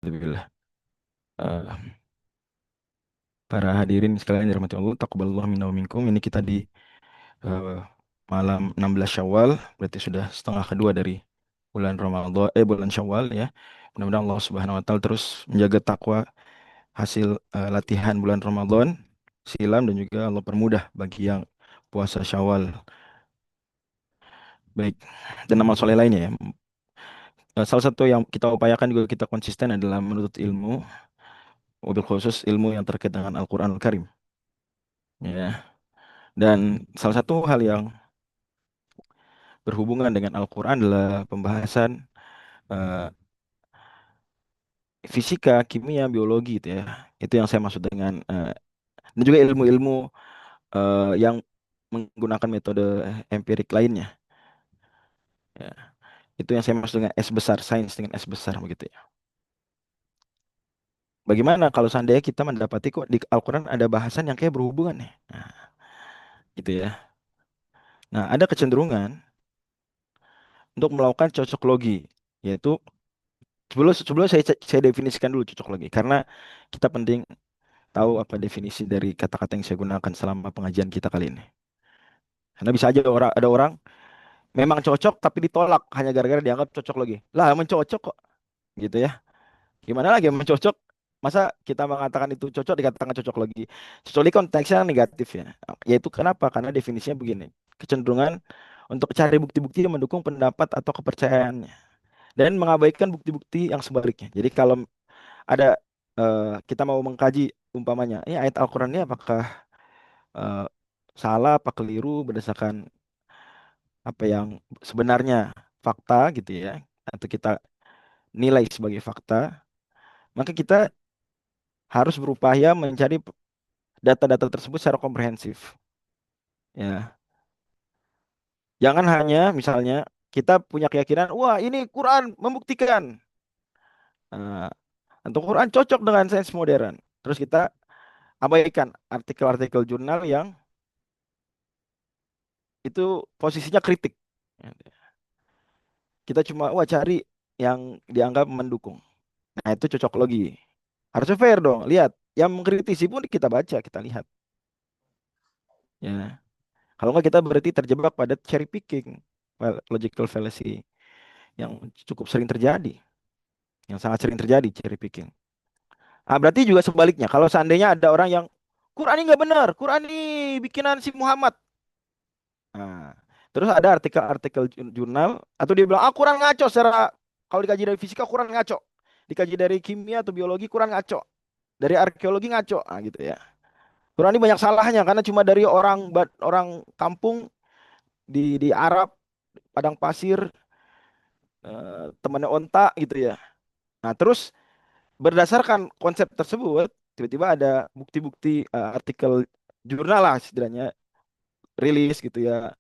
Alhamdulillah. Eh, para hadirin sekalian yang dirahmati Allah, taqabbalallahu minna wa minkum. Ini kita di eh, malam 16 Syawal, berarti sudah setengah kedua dari bulan Ramadan, bulan Syawal ya. Mudah-mudahan Allah Subhanahu wa taala terus menjaga takwa hasil latihan bulan Ramadan silam dan juga Allah permudah bagi yang puasa Syawal. Baik. Dan amal soleh lainnya ya. Salah satu yang kita upayakan juga kita konsisten adalah menuntut ilmu, wabil khusus ilmu yang terkait dengan Al-Qur'an Al-Karim. Ya. Dan salah satu hal yang berhubungan dengan Al-Quran adalah pembahasan eh, fisika, kimia, biologi itu ya. Itu yang saya maksud dengan dan juga ilmu-ilmu yang menggunakan metode empirik lainnya. Ya. Itu yang saya maksud dengan S besar, sains dengan S besar begitu ya. Bagaimana kalau seandainya kita mendapati kok di Al-Quran ada bahasan yang kayak berhubungan nih. Nah, gitu ya. Nah, ada kecenderungan untuk melakukan cocoklogi, yaitu sebelum sebelum saya definisikan dulu cocoklogi karena kita penting tahu apa definisi dari kata-kata yang saya gunakan selama pengajian kita kali ini. Karena bisa aja ada orang memang cocok tapi ditolak hanya gara-gara dianggap cocok lagi. Lah, emang cocok kok, gitu ya. Gimana lagi emang cocok? Masa kita mengatakan itu cocok dikatakan cocok lagi? Cocok lagi konteksnya negatif ya. Yaitu kenapa? Karena definisinya begini. Kecenderungan untuk cari bukti-bukti yang mendukung pendapat atau kepercayaannya dan mengabaikan bukti-bukti yang sebaliknya. Jadi kalau ada kita mau mengkaji umpamanya, ini ayat Al-Qur'an ini apakah eh, salah apa keliru berdasarkan apa yang sebenarnya fakta gitu ya atau kita nilai sebagai fakta, maka kita harus berupaya mencari data-data tersebut secara komprehensif ya. Jangan hanya misalnya kita punya keyakinan wah ini Quran membuktikan, nah, atau Quran cocok dengan sains modern, terus kita abaikan artikel-artikel jurnal yang itu posisinya kritik. Kita cuma wah cari yang dianggap mendukung. Nah, itu cocok logi. Harusnya fair dong. Lihat, yang mengkritisi pun kita baca, kita lihat. Ya, kalau nggak kita berarti terjebak pada cherry picking, logical fallacy yang cukup sering terjadi, yang sangat sering terjadi cherry picking. Ah, berarti juga sebaliknya. Kalau seandainya ada orang yang Quran ini nggak benar, Quran ini bikinan si Muhammad. Nah, terus ada artikel-artikel jurnal atau dia bilang, ah Quran ngaco secara kalau dikaji dari fisika Quran ngaco, dikaji dari kimia atau biologi Quran ngaco, dari arkeologi ngaco, ah gitu ya. Quran ini banyak salahnya karena cuma dari orang kampung di Arab padang pasir temannya onta gitu ya. Nah, terus berdasarkan konsep tersebut tiba-tiba ada bukti-bukti artikel jurnal lah setidaknya rilis gitu ya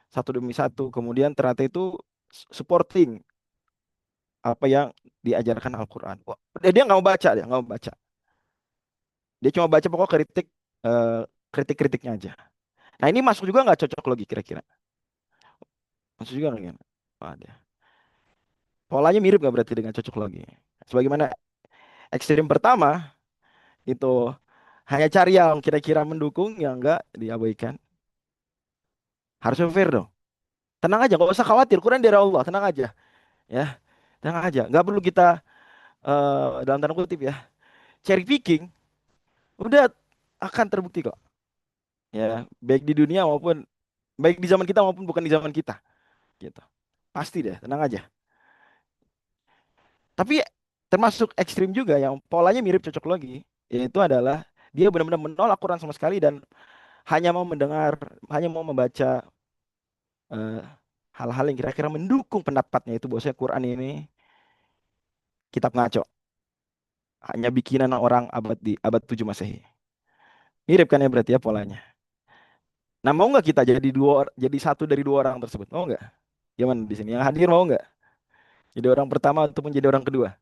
satu demi satu kemudian ternyata itu supporting apa yang diajarkan Al-Quran. Wah, dia nggak mau baca, dia nggak mau baca. Dia cuma baca pokok eh, kritik-kritiknya aja. Nah ini masuk juga nggak cocok logi kira-kira? Masuk juga nggak? Wah, dia. Polanya mirip nggak berarti dengan cocok logi? Sebagaimana ekstrim pertama itu hanya cari yang kira-kira mendukung, yang enggak diabaikan. Harusnya fair dong. Tenang aja, nggak usah khawatir. Quran dari Allah, tenang aja, ya, tenang aja. Nggak perlu kita dalam tanda kutip ya, cherry picking. Udah akan terbukti kok, ya, baik di dunia maupun baik di zaman kita maupun bukan di zaman kita, gitu. Pasti deh, tenang aja. Tapi termasuk ekstrim juga yang polanya mirip cocok logi, yaitu adalah dia benar-benar menolak Quran sama sekali dan hanya mau mendengar, hanya mau membaca eh, hal-hal yang kira-kira mendukung pendapatnya itu bahwasanya Quran ini kitab ngaco, hanya bikinan orang abad 7 Masehi. Mirip kan ya berarti ya polanya. Nah, mau nggak kita jadi satu dari dua orang tersebut? Mau nggak? Gimana di sini? Yang hadir mau nggak? Jadi orang pertama ataupun jadi orang kedua?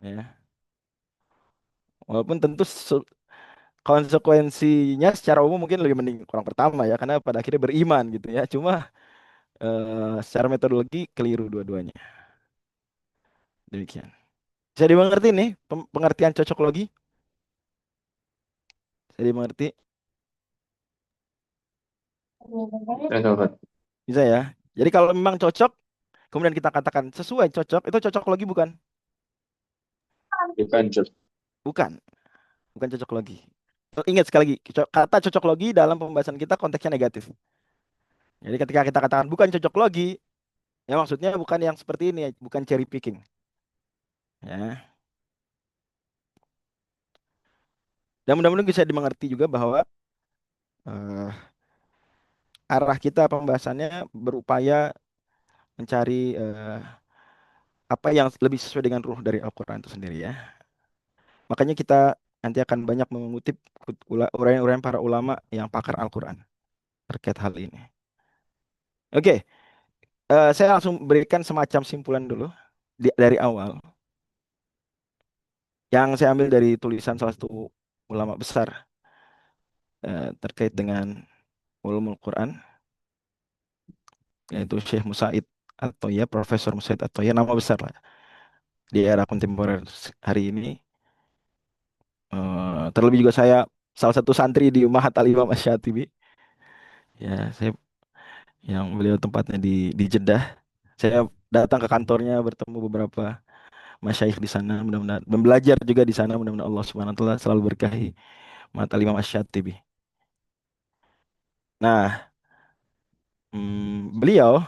Ya. Walaupun tentu konsekuensinya secara umum mungkin lebih mending orang pertama ya, karena pada akhirnya beriman gitu ya. Cuma secara metodologi keliru dua-duanya. Demikian. Bisa dimengerti nih pengertian cocok logi? Bisa dimengerti? Bisa ya. Jadi kalau memang cocok, kemudian kita katakan sesuai cocok, itu cocok logi bukan? Bukan, Cuk. Bukan, bukan cocok logi. Ingat sekali lagi, kata cocok logi dalam pembahasan kita konteksnya negatif. Jadi ketika kita katakan bukan cocok logi, ya maksudnya bukan yang seperti ini, bukan cherry picking. Ya. Dan mudah-mudahan bisa dimengerti juga bahwa eh, arah kita pembahasannya berupaya mencari apa yang lebih sesuai dengan ruh dari Al-Quran itu sendiri ya. Makanya kita nanti akan banyak mengutip uraian-uraian para ulama yang pakar Al-Quran terkait hal ini. Oke, saya langsung berikan semacam simpulan dulu dari awal. Yang saya ambil dari tulisan salah satu ulama besar terkait dengan ulumul Quran, yaitu Syekh Musaid atau ya Profesor Musaid atau ya nama besar lah di era kontemporer hari ini. Terlebih juga saya salah satu santri di Mahat Al Imam Asy-Syatibi. Ya, saya yang beliau tempatnya di Jeddah. Saya datang ke kantornya bertemu beberapa masyayikh di sana, mudah-mudahan belajar juga di sana, mudah-mudahan Allah Subhanahu wa taala selalu berkahi Mahat Al Imam Asy-Syatibi. Nah, beliau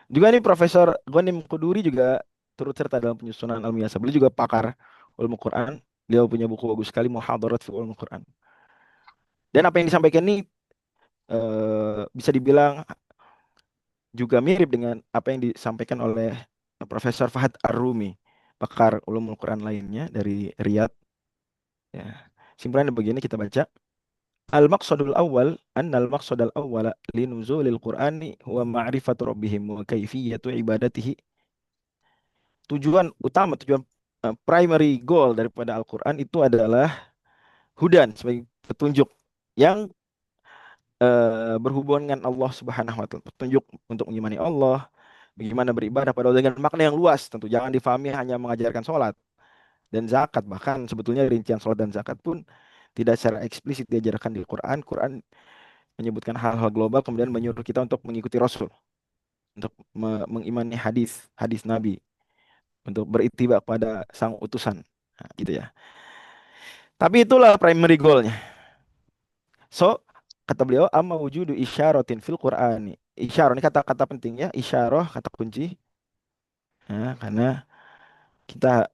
juga nih Profesor Ghanim Quduri juga turut serta dalam penyusunan Al-Miyasah. Beliau juga pakar ilmu Quran. Beliau punya buku bagus sekali Muhadharat fi Ulumul Quran. Dan apa yang disampaikan ini bisa dibilang juga mirip dengan apa yang disampaikan oleh Profesor Fahad Ar-Rumi, pakar ulumul Quran lainnya dari Riyadh. Ya. Simpulannya begini kita baca. Al-maqsadul awal, annal maqsadul awwala linuzulil Qur'ani huwa ma'rifatu rabbihim wa kaifiyatu ibadatihi. Tujuan utama, tujuan primary goal daripada Al-Quran itu adalah hudan sebagai petunjuk yang berhubungan dengan Allah Subhanahu wa taala. Petunjuk untuk mengimani Allah, bagaimana beribadah pada Allah dengan makna yang luas tentu. Jangan difahami hanya mengajarkan sholat dan zakat. Bahkan sebetulnya rincian sholat dan zakat pun tidak secara eksplisit diajarkan di Quran. Quran menyebutkan hal-hal global kemudian menyuruh kita untuk mengikuti Rasul, untuk mengimani hadis, hadis Nabi, untuk berittiba pada sang utusan. Nah, gitu ya. Tapi itulah primary goalnya. So, kata beliau, amma wujudu isyaratin fil Qur'ani. Isyarah ini kata-kata penting ya, isyarah kata kunci. Ya, karena kita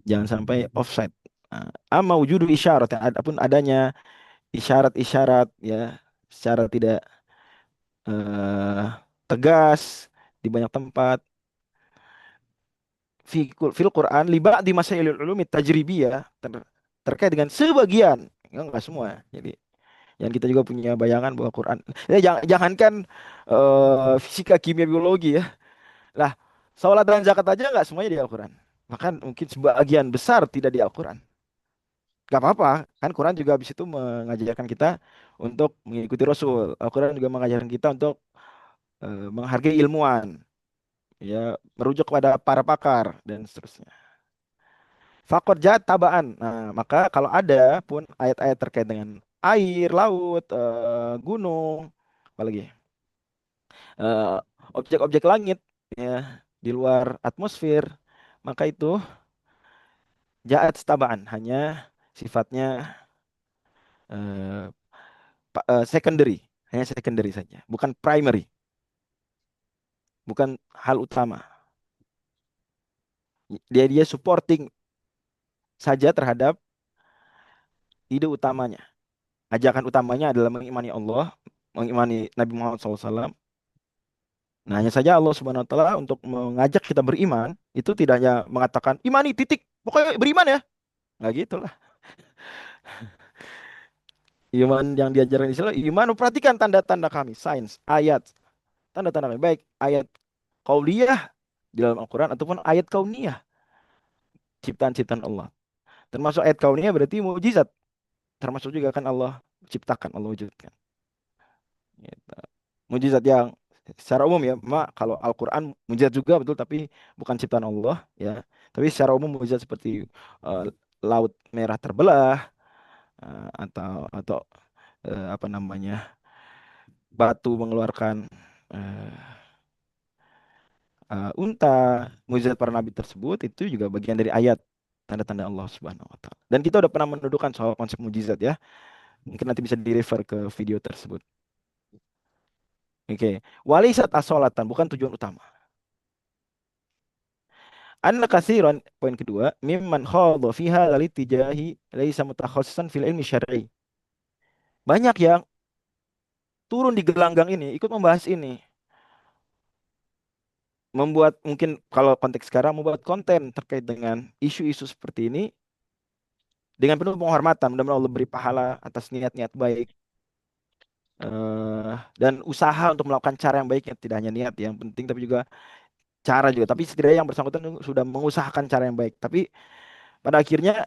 jangan sampai offside. Nah, amma wujudu isyarat, adapun adanya isyarat-isyarat ya secara tidak eh, tegas di banyak tempat fil Quran liba di masailul ulumi tajribiyah terkait dengan sebagian enggak semua. Jadi yang kita juga punya bayangan bahwa Quran jangankan fisika kimia biologi ya. Lah, sholat dan zakat aja nggak semuanya di Al-Quran. Bahkan mungkin sebagian besar tidak di Al-Quran. Gak apa-apa, kan Quran juga habis itu mengajarkan kita untuk mengikuti Rasul. Al-Quran juga mengajarkan kita untuk menghargai ilmuwan, ya, merujuk kepada para pakar dan seterusnya. Fakor jat tabaan. Nah, maka kalau ada pun ayat-ayat terkait dengan air, laut, gunung, apalagi eh, objek-objek langit, ya, di luar atmosfer, maka itu jaat tabaan hanya sifatnya eh, secondary, hanya secondary saja, bukan primary, bukan hal utama. Dia supporting saja terhadap ide utamanya. Ajakan utamanya adalah mengimani Allah, mengimani Nabi Muhammad SAW. Nah, hanya saja Allah Subhanahu wa taala untuk mengajak kita beriman itu tidak hanya mengatakan imani titik, pokoknya beriman ya. Nggak gitu lah. Iman yang diajarkan Islam, iman memperhatikan tanda-tanda kami, sains, ayat, tanda-tanda kami, baik ayat qauliyah di dalam Al-Quran ataupun ayat kauniyah, ciptaan-ciptaan Allah. Termasuk ayat kauniyah berarti mujizat, termasuk juga kan Allah ciptakan, Allah wujudkan. Gitu. Mujizat yang Secara umum ya, kalau Al-Quran mujizat juga betul, tapi bukan ciptaan Allah ya. Tapi secara umum mujizat seperti eh, laut merah terbelah, atau apa namanya, batu mengeluarkan eh, unta, mujizat para nabi tersebut itu juga bagian dari ayat tanda-tanda Allah Subhanahu wa taala. Dan kita udah pernah mendudukan soal konsep mujizat ya. Mungkin nanti bisa di-refer ke video tersebut. Oke. Walisat as-sholatan bukan tujuan utama. Anna katsiran, poin kedua, mimman khadha fiha tijahi laisa mutakhassisan fil ilmi syar'i. Banyak yang turun di gelanggang ini, ikut membahas ini, membuat mungkin kalau konteks sekarang membuat konten terkait dengan isu-isu seperti ini dengan penuh penghormatan, mudah-mudahan Allah beri pahala atas niat-niat baik, dan usaha untuk melakukan cara yang baik, yang tidak hanya niat yang penting tapi juga cara juga. Tapi setidaknya yang bersangkutan sudah mengusahakan cara yang baik. Tapi pada akhirnya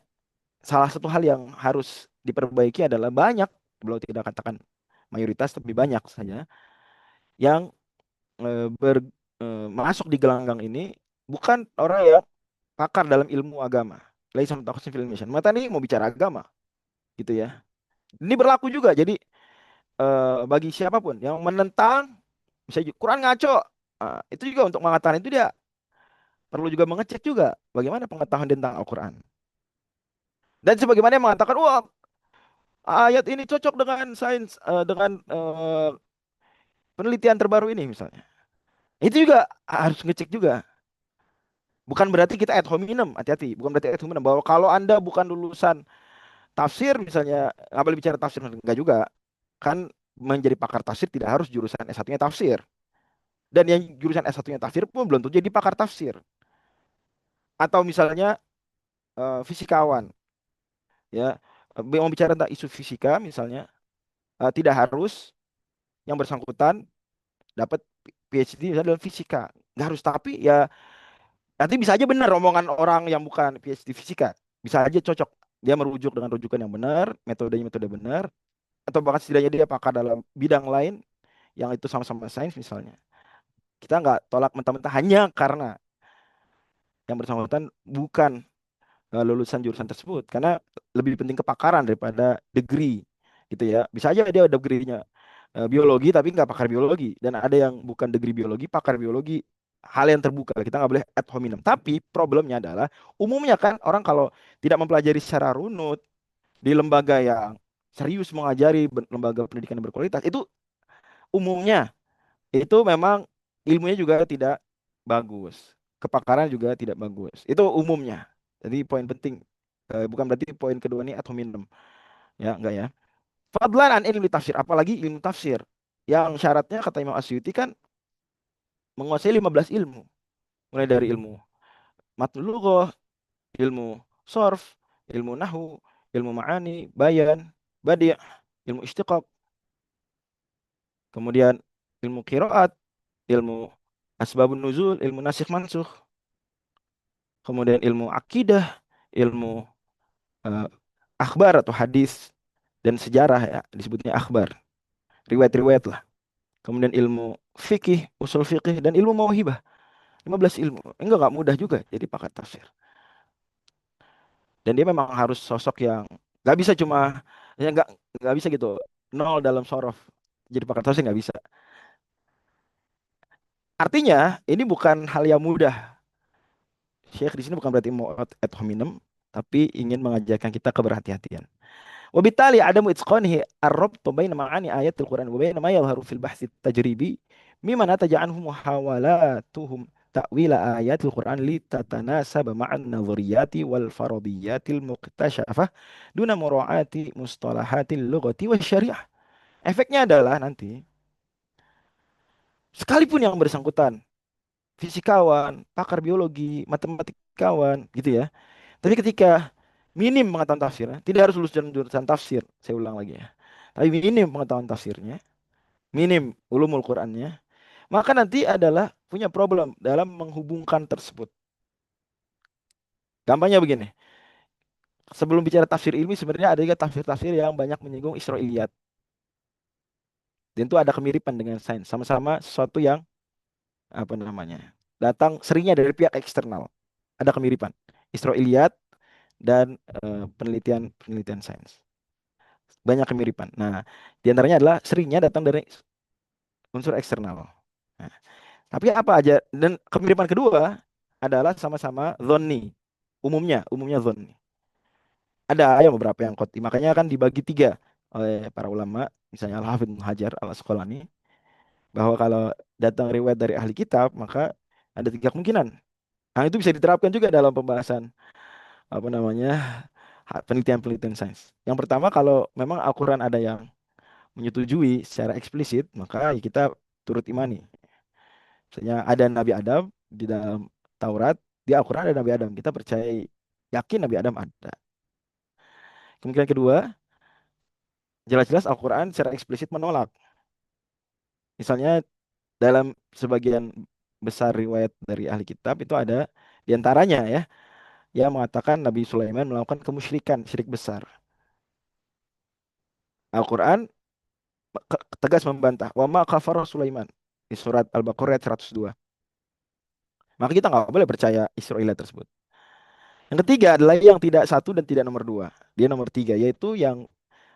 salah satu hal yang harus diperbaiki adalah banyak, beliau tidak katakan mayoritas tapi banyak saja yang masuk di gelanggang ini bukan orang yang pakar dalam ilmu agama. Laisa mutakhassis fil ilmi. Mata ini mau bicara agama gitu ya. Ini berlaku juga. Jadi bagi siapapun yang menentang misalnya Quran ngaco, itu juga untuk mengatakan itu dia perlu juga mengecek juga bagaimana pengetahuan tentang Al-Quran. Dan sebagaimana yang mengatakan, wah ayat ini cocok dengan sains, dengan penelitian terbaru ini misalnya. Itu juga harus ngecek juga. Bukan berarti kita ad hominem, hati-hati. Bukan berarti ad hominem bahwa kalau Anda bukan lulusan tafsir misalnya, nggak boleh bicara tafsir, enggak juga. Kan menjadi pakar tafsir tidak harus jurusan S1-nya tafsir. Dan yang jurusan S1-nya tafsir pun belum tentu jadi pakar tafsir. Atau misalnya fisikawan, ya, mau bicara tentang isu fisika misalnya, tidak harus yang bersangkutan dapat PhD misalnya dalam fisika. Nggak harus, tapi ya nanti bisa aja benar omongan orang yang bukan PhD fisika. Bisa aja cocok. Dia merujuk dengan rujukan yang benar, metodenya metode benar, atau bahkan setidaknya dia pakar dalam bidang lain yang itu sama-sama sains misalnya. Kita nggak tolak mentah-mentah hanya karena yang bersangkutan bukan lulusan jurusan tersebut. Karena lebih penting kepakaran daripada degree gitu ya. Bisa aja dia ada degree-nya biologi tapi nggak pakar biologi. Dan ada yang bukan degree biologi, pakar biologi. Hal yang terbuka, kita nggak boleh ad hominem. Tapi problemnya adalah umumnya kan orang kalau tidak mempelajari secara runut di lembaga yang serius mengajari, lembaga pendidikan yang berkualitas, itu umumnya itu memang ilmunya juga tidak bagus, kepakaran juga tidak bagus. Itu umumnya. Jadi poin penting, bukan berarti poin kedua ini ad hominem, ya enggak ya. Fadlan an ilmu tafsir, apalagi ilmu tafsir yang syaratnya kata Imam Asyuti kan menguasai 15 ilmu, mulai dari ilmu matnul lughah, ilmu sorf, ilmu nahu, ilmu ma'ani, bayan, badi', ilmu istiqaq, kemudian ilmu qiraat, ilmu asbabun nuzul, ilmu nasikh mansukh, kemudian ilmu akidah, ilmu eh, akhbar atau hadis dan sejarah, ya disebutnya akhbar, riwayat-riwayat lah. Kemudian ilmu fikih, usul fikih, dan ilmu mauhibah. 15 ilmu. Enggak mudah juga jadi pakar tafsir. Dan dia memang harus sosok yang nggak bisa cuma, ya nggak bisa gitu nol dalam sorof jadi pakar tafsir, nggak bisa. Artinya ini bukan hal yang mudah. Syekh di sini bukan berarti mau ad hominem, tapi ingin mengajarkan kita keberhati-hatian. Wabitali adamu itqanihi ar-rabt baina ma'ani ayatil Qur'an wa baina ma yadhharu fil bahthi tajribi mimma nataja anhu muhawalatuhum ta'wila ayatil Qur'an li tatanasaba ma'an nadhariyati wal faradiyatil muqtashafah duna mura'ati mustalahatil lughati wa syariah. Efeknya adalah nanti sekalipun yang bersangkutan fisikawan, pakar biologi, matematikawan gitu ya. Tapi ketika minim pengetahuan tafsirnya, tidak harus lulus jurusan tafsir, saya ulang lagi ya. Tapi minim pengetahuan tafsirnya, minim ulumul Qur'annya, maka nanti adalah punya problem dalam menghubungkan tersebut. Gampangnya begini, sebelum bicara tafsir ilmi sebenarnya ada juga tafsir-tafsir yang banyak menyinggung Israiliyat. Dan itu ada kemiripan dengan sains. Sama-sama sesuatu yang apa namanya datang seringnya dari pihak eksternal. Ada kemiripan. Israiliyat dan penelitian penelitian sains. Banyak kemiripan. Nah, di antaranya adalah seringnya datang dari unsur eksternal. Nah, tapi apa aja dan kemiripan kedua adalah sama-sama dhonni. Umumnya dhonni. Ada yang beberapa yang qat'i. Makanya kan dibagi tiga oleh para ulama, misalnya Al-Hafidz Ibnu Hajar Al-Asqalani, bahwa kalau datang riwayat dari ahli kitab, maka ada tiga kemungkinan. Nah, itu bisa diterapkan juga dalam pembahasan apa namanya penelitian-penelitian sains. Yang pertama, kalau memang Al-Quran ada yang menyetujui secara eksplisit, maka ya kita turut imani. Misalnya ada Nabi Adam di dalam Taurat, di Al-Quran ada Nabi Adam. Kita percaya, yakin Nabi Adam ada. Kemungkinan kedua, jelas-jelas Al-Quran secara eksplisit menolak. Misalnya dalam sebagian besar riwayat dari ahli kitab itu ada diantaranya ya yang mengatakan Nabi Sulaiman melakukan kemusyrikan, syirik besar. Al-Quran tegas membantah. Wa ma kafara Sulaiman di surat Al-Baqarah ayat 102. Maka kita nggak boleh percaya Israiliyat tersebut. Yang ketiga adalah yang tidak satu dan tidak nomor dua. Dia nomor tiga, yaitu yang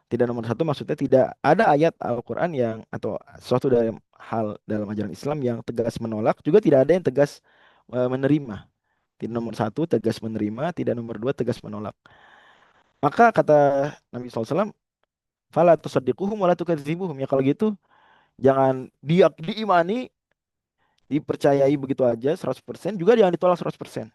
tidak nomor satu maksudnya tidak ada ayat Al-Quran yang atau suatu dalam hal dalam ajaran Islam yang tegas menolak, juga tidak ada yang tegas menerima. Tidak nomor satu tegas menerima, tidak nomor dua tegas menolak. Maka kata Nabi SAW, fala tusaddiquhum wa la tukadzibuhum. Ya kalau gitu, jangan dia diimani, dipercayai begitu aja 100%, juga jangan ditolak 100%.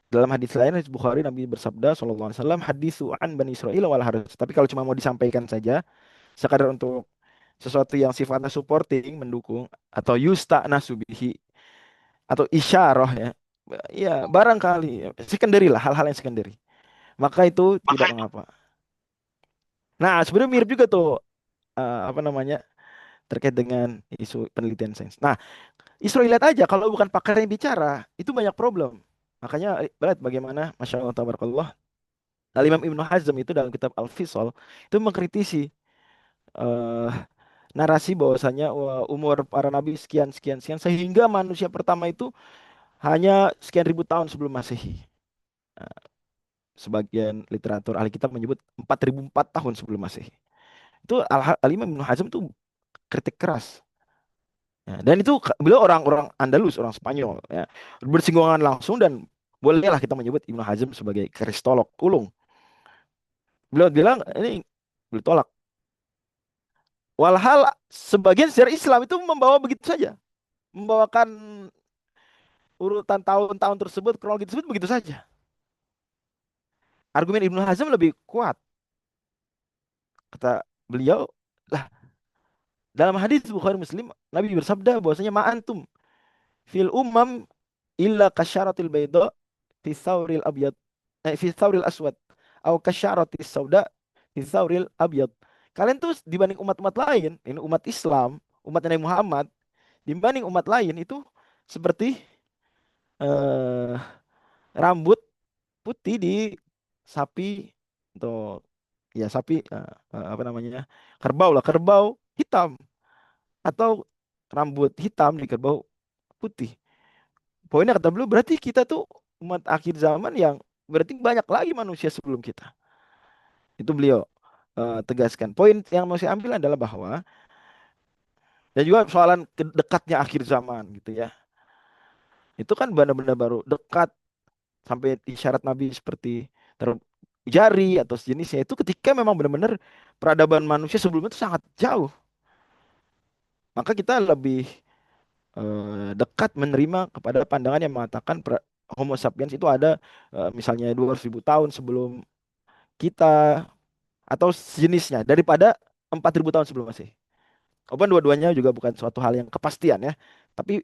Dalam hadis lain, hadis Bukhari, Nabi bersabda sallallahu alaihi wasallam, hadisu an bani Israil wal harus. Tapi kalau cuma mau disampaikan saja, sekadar untuk sesuatu yang sifatnya supporting, mendukung, atau yusta nasubihi, atau isyarah ya, ya barangkali secondary lah, hal-hal yang secondary. Maka itu tidak mengapa. Nah, sebenarnya mirip juga tuh apa namanya terkait dengan isu penelitian sains. Nah, Israeliat aja kalau bukan pakar yang bicara itu banyak problem. Makanya berat bagaimana Masya Allah tabarakallah. Al-Imam Ibnu Hazm itu dalam kitab Al-Fisal itu mengkritisi eh, narasi bahwasanya wah, umur para nabi sekian sekian sekian sehingga manusia pertama itu hanya sekian ribu tahun sebelum Masehi. Nah, sebagian literatur ahli kitab menyebut 4004 tahun sebelum Masehi. Itu Al-Imam Ibnu Hazm itu kritik keras. Ya, dan itu beliau orang-orang Andalus, orang Spanyol, ya, bersinggungan langsung dan bolehlah kita menyebut Ibnu Hazm sebagai kristolog ulung. Beliau bilang ini beliau tolak. Walhal sebagian sejarah Islam itu membawa begitu saja, membawakan urutan tahun-tahun tersebut, kronologi tersebut begitu saja. Argumen Ibnu Hazm lebih kuat. Kata beliau, lah dalam hadis Bukhari Muslim, Nabi bersabda bahwasanya ma'antum fil umam illa kasyaratil bayda fi thawril abyad fi thawril aswad atau kasyaratis sauda fi thawril abyad. Kalian tuh dibanding umat-umat lain, ini umat Islam, umat Nabi Muhammad, dibanding umat lain itu seperti eh, rambut putih di sapi atau ya sapi apa namanya? Kerbau lah, kerbau hitam atau rambut hitam di kerbau putih. Poinnya kata beliau berarti kita tuh umat akhir zaman yang berarti banyak lagi manusia sebelum kita. Itu beliau tegaskan. Poin yang mau saya ambil adalah bahwa dan juga soalan dekatnya akhir zaman gitu ya. Itu kan benar-benar baru dekat sampai isyarat Nabi seperti jari atau sejenisnya itu ketika memang benar-benar peradaban manusia sebelumnya itu sangat jauh. Maka kita lebih dekat menerima kepada pandangan yang mengatakan Homo sapiens itu ada misalnya 200.000 tahun sebelum kita atau sejenisnya daripada 4.000 tahun sebelum Masehi. Walaupun dua-duanya juga bukan suatu hal yang kepastian ya. Tapi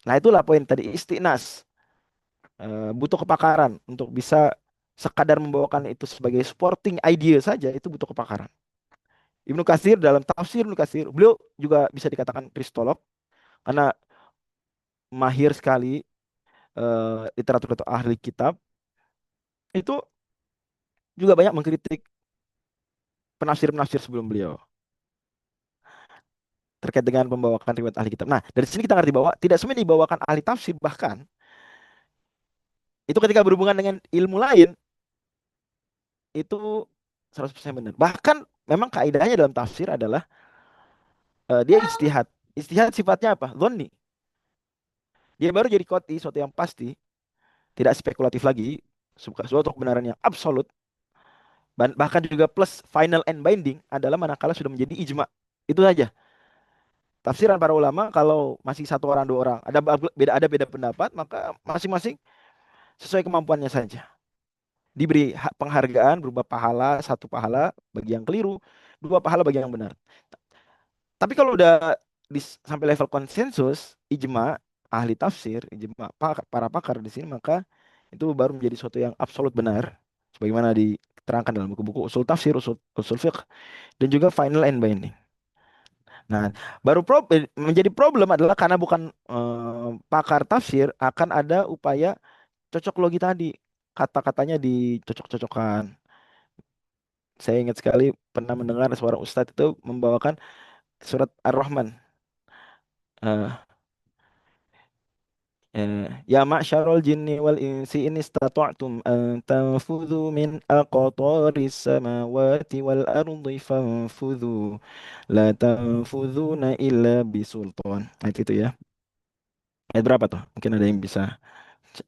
nah itulah poin tadi istiqnas. Butuh kepakaran untuk bisa sekadar membawakan itu sebagai supporting idea saja itu butuh kepakaran. Ibnu Katsir dalam tafsir Ibnu Katsir, beliau juga bisa dikatakan kristolog karena mahir sekali literatur atau ahli kitab itu juga banyak mengkritik penafsir-penafsir sebelum beliau. terkait dengan pembawakan riwayat ahli kitab. Nah, dari sini kita ngerti bahwa tidak semua yang dibawakan ahli tafsir, bahkan itu ketika berhubungan dengan ilmu lain itu 100% benar. Bahkan memang kaidahnya dalam tafsir adalah dia ijtihad. Ijtihad sifatnya apa? Dhonni. Dia baru jadi qot'i, suatu yang pasti, tidak spekulatif lagi, suatu kebenaran yang absolut. Bahkan juga plus final and binding adalah manakala sudah menjadi ijma. Itu saja. Tafsiran para ulama kalau masih satu orang dua orang ada beda pendapat, maka masing-masing sesuai kemampuannya saja. Diberi penghargaan berupa pahala, satu pahala bagi yang keliru, dua pahala bagi yang benar. Tapi kalau udah sampai level konsensus, ijma, ahli tafsir, ijma para pakar di sini, maka itu baru menjadi suatu yang absolut benar. Sebagaimana diterangkan dalam buku-buku usul tafsir, usul fiqh, dan juga final and binding. Nah, baru menjadi problem adalah karena bukan pakar tafsir, akan ada upaya cocok logi tadi. Kata-katanya dicocok-cocokkan. Saya ingat sekali pernah mendengar seorang ustadz itu membawakan surat Ar-Rahman. Eh, Ya ma'syarul jinni wal insi in istata'tum an tanfudhu min aqtaris samawati wal ardi fanfudhu la tanfudhuna illa bisultan. Ayat itu ya. Ayat berapa tuh? Mungkin ada yang bisa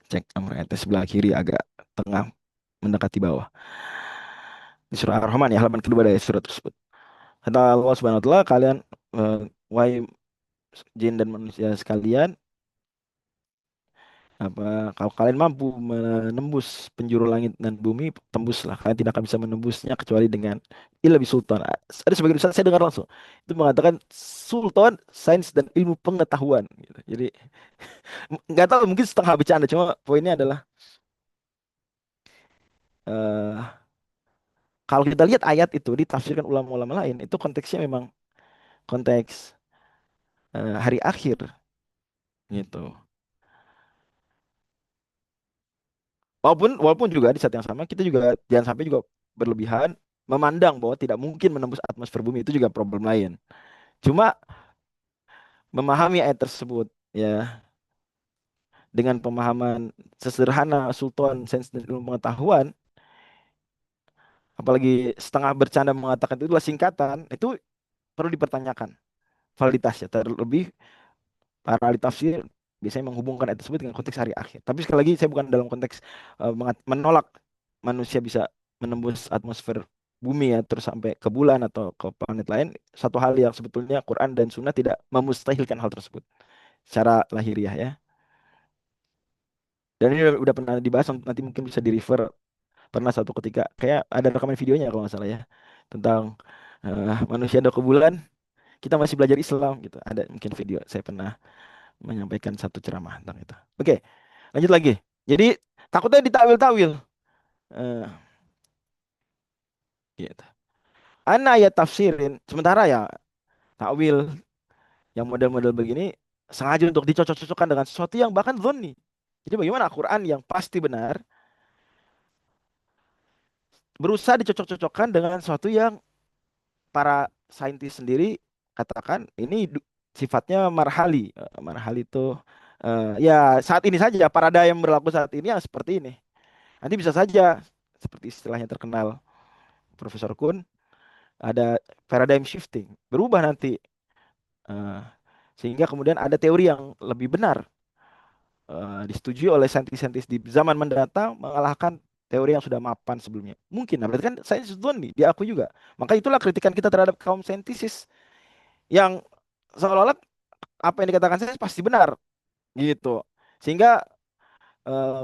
cek nomor ayatnya sebelah kiri agak tengah mendekati bawah. Di surah Ar-Rahman ya, halaman kedua dari surat tersebut. Kata Allah Subhanahu wa taala, kalian wahai jin dan manusia sekalian, kalau kalian mampu menembus penjuru langit dan bumi, tembuslah. Kalian tidak akan bisa menembusnya kecuali dengan ilmu sultan. Ada sebagian besar saya dengar langsung itu mengatakan sultan sains dan ilmu pengetahuan gitu. Jadi nggak tahu, mungkin setengah bercanda, cuma poinnya adalah eh kalau kita lihat ayat itu ditafsirkan ulama-ulama lain, itu konteksnya memang konteks hari akhir gitu. Walaupun juga di saat yang sama kita juga jangan sampai juga berlebihan memandang bahwa tidak mungkin menembus atmosfer bumi, itu juga problem lain. Cuma memahami ayat tersebut ya dengan pemahaman sesederhana sultan sains dan ilmu pengetahuan, apalagi setengah bercanda mengatakan itu adalah singkatan, itu perlu dipertanyakan validitasnya. Terlebih para ahli tafsir biasanya menghubungkan ayat tersebut dengan konteks hari akhir. Tapi sekali lagi saya bukan dalam konteks menolak manusia bisa menembus atmosfer bumi ya terus sampai ke bulan atau ke planet lain. Satu hal yang sebetulnya Quran dan Sunnah tidak memustahilkan hal tersebut secara lahiriah ya. Dan ini udah pernah dibahas, nanti mungkin bisa di refer. Pernah satu ketika kayak ada rekaman videonya kalau nggak salah ya tentang manusia ada ke bulan, kita masih belajar Islam gitu. Ada mungkin video saya pernah menyampaikan satu ceramah tentang itu. Oke, lanjut lagi. Jadi takutnya ditawil-tawil. Eh, gitu. Ana ayat tafsirin. Sementara ya takwil yang model-model begini sengaja untuk dicocok-cocokkan dengan sesuatu yang bahkan zonni. Jadi bagaimana Al-Quran yang pasti benar berusaha dicocok-cocokkan dengan sesuatu yang para saintis sendiri katakan ini sifatnya marhali. Marhali itu ya saat ini saja, parada yang berlaku saat ini yang seperti ini. Nanti bisa saja seperti istilahnya terkenal Profesor Kun, ada paradigm shifting, berubah nanti. Eh, Sehingga kemudian ada teori yang lebih benar disetujui oleh saintis-saintis di zaman mendatang mengalahkan teori yang sudah mapan sebelumnya. Mungkin, nah berarti kan sains itu nih diakui juga. Maka itulah kritikan kita terhadap kaum saintisis yang seolah-olah apa yang dikatakan sains pasti benar gitu. Sehingga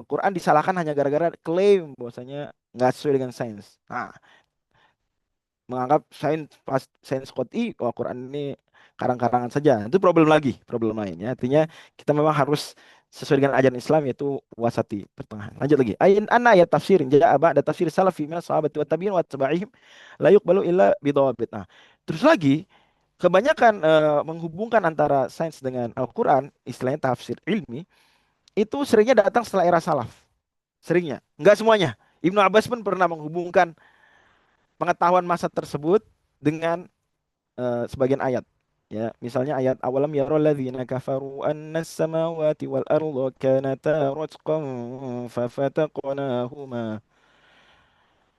Quran disalahkan hanya gara-gara klaim bahwasanya nggak sesuai dengan sains. Nah, menganggap sains qot'i, wah Quran ini karang-karangan saja. Itu problem lagi, problem lainnya. Artinya kita memang harus sesuai dengan ajaran Islam, yaitu wasati, pertengahan. Lanjut lagi. Ayin anna ayat tafsirin ja'a ba'da tafsir salafi min sahabati wa tabi'in wa tabi'ihim la yuqbalu illa bidawabit. Nah, terus lagi kebanyakan menghubungkan antara sains dengan Al-Quran, istilahnya tafsir ilmi, itu seringnya datang setelah era salaf. Seringnya, enggak semuanya. Ibnu Abbas pun pernah menghubungkan pengetahuan masa tersebut dengan sebagian ayat. Ya, misalnya ayat awalam yarul ladzina kafaru annas samawati wal arda kanata ratqan fafataqnahuma.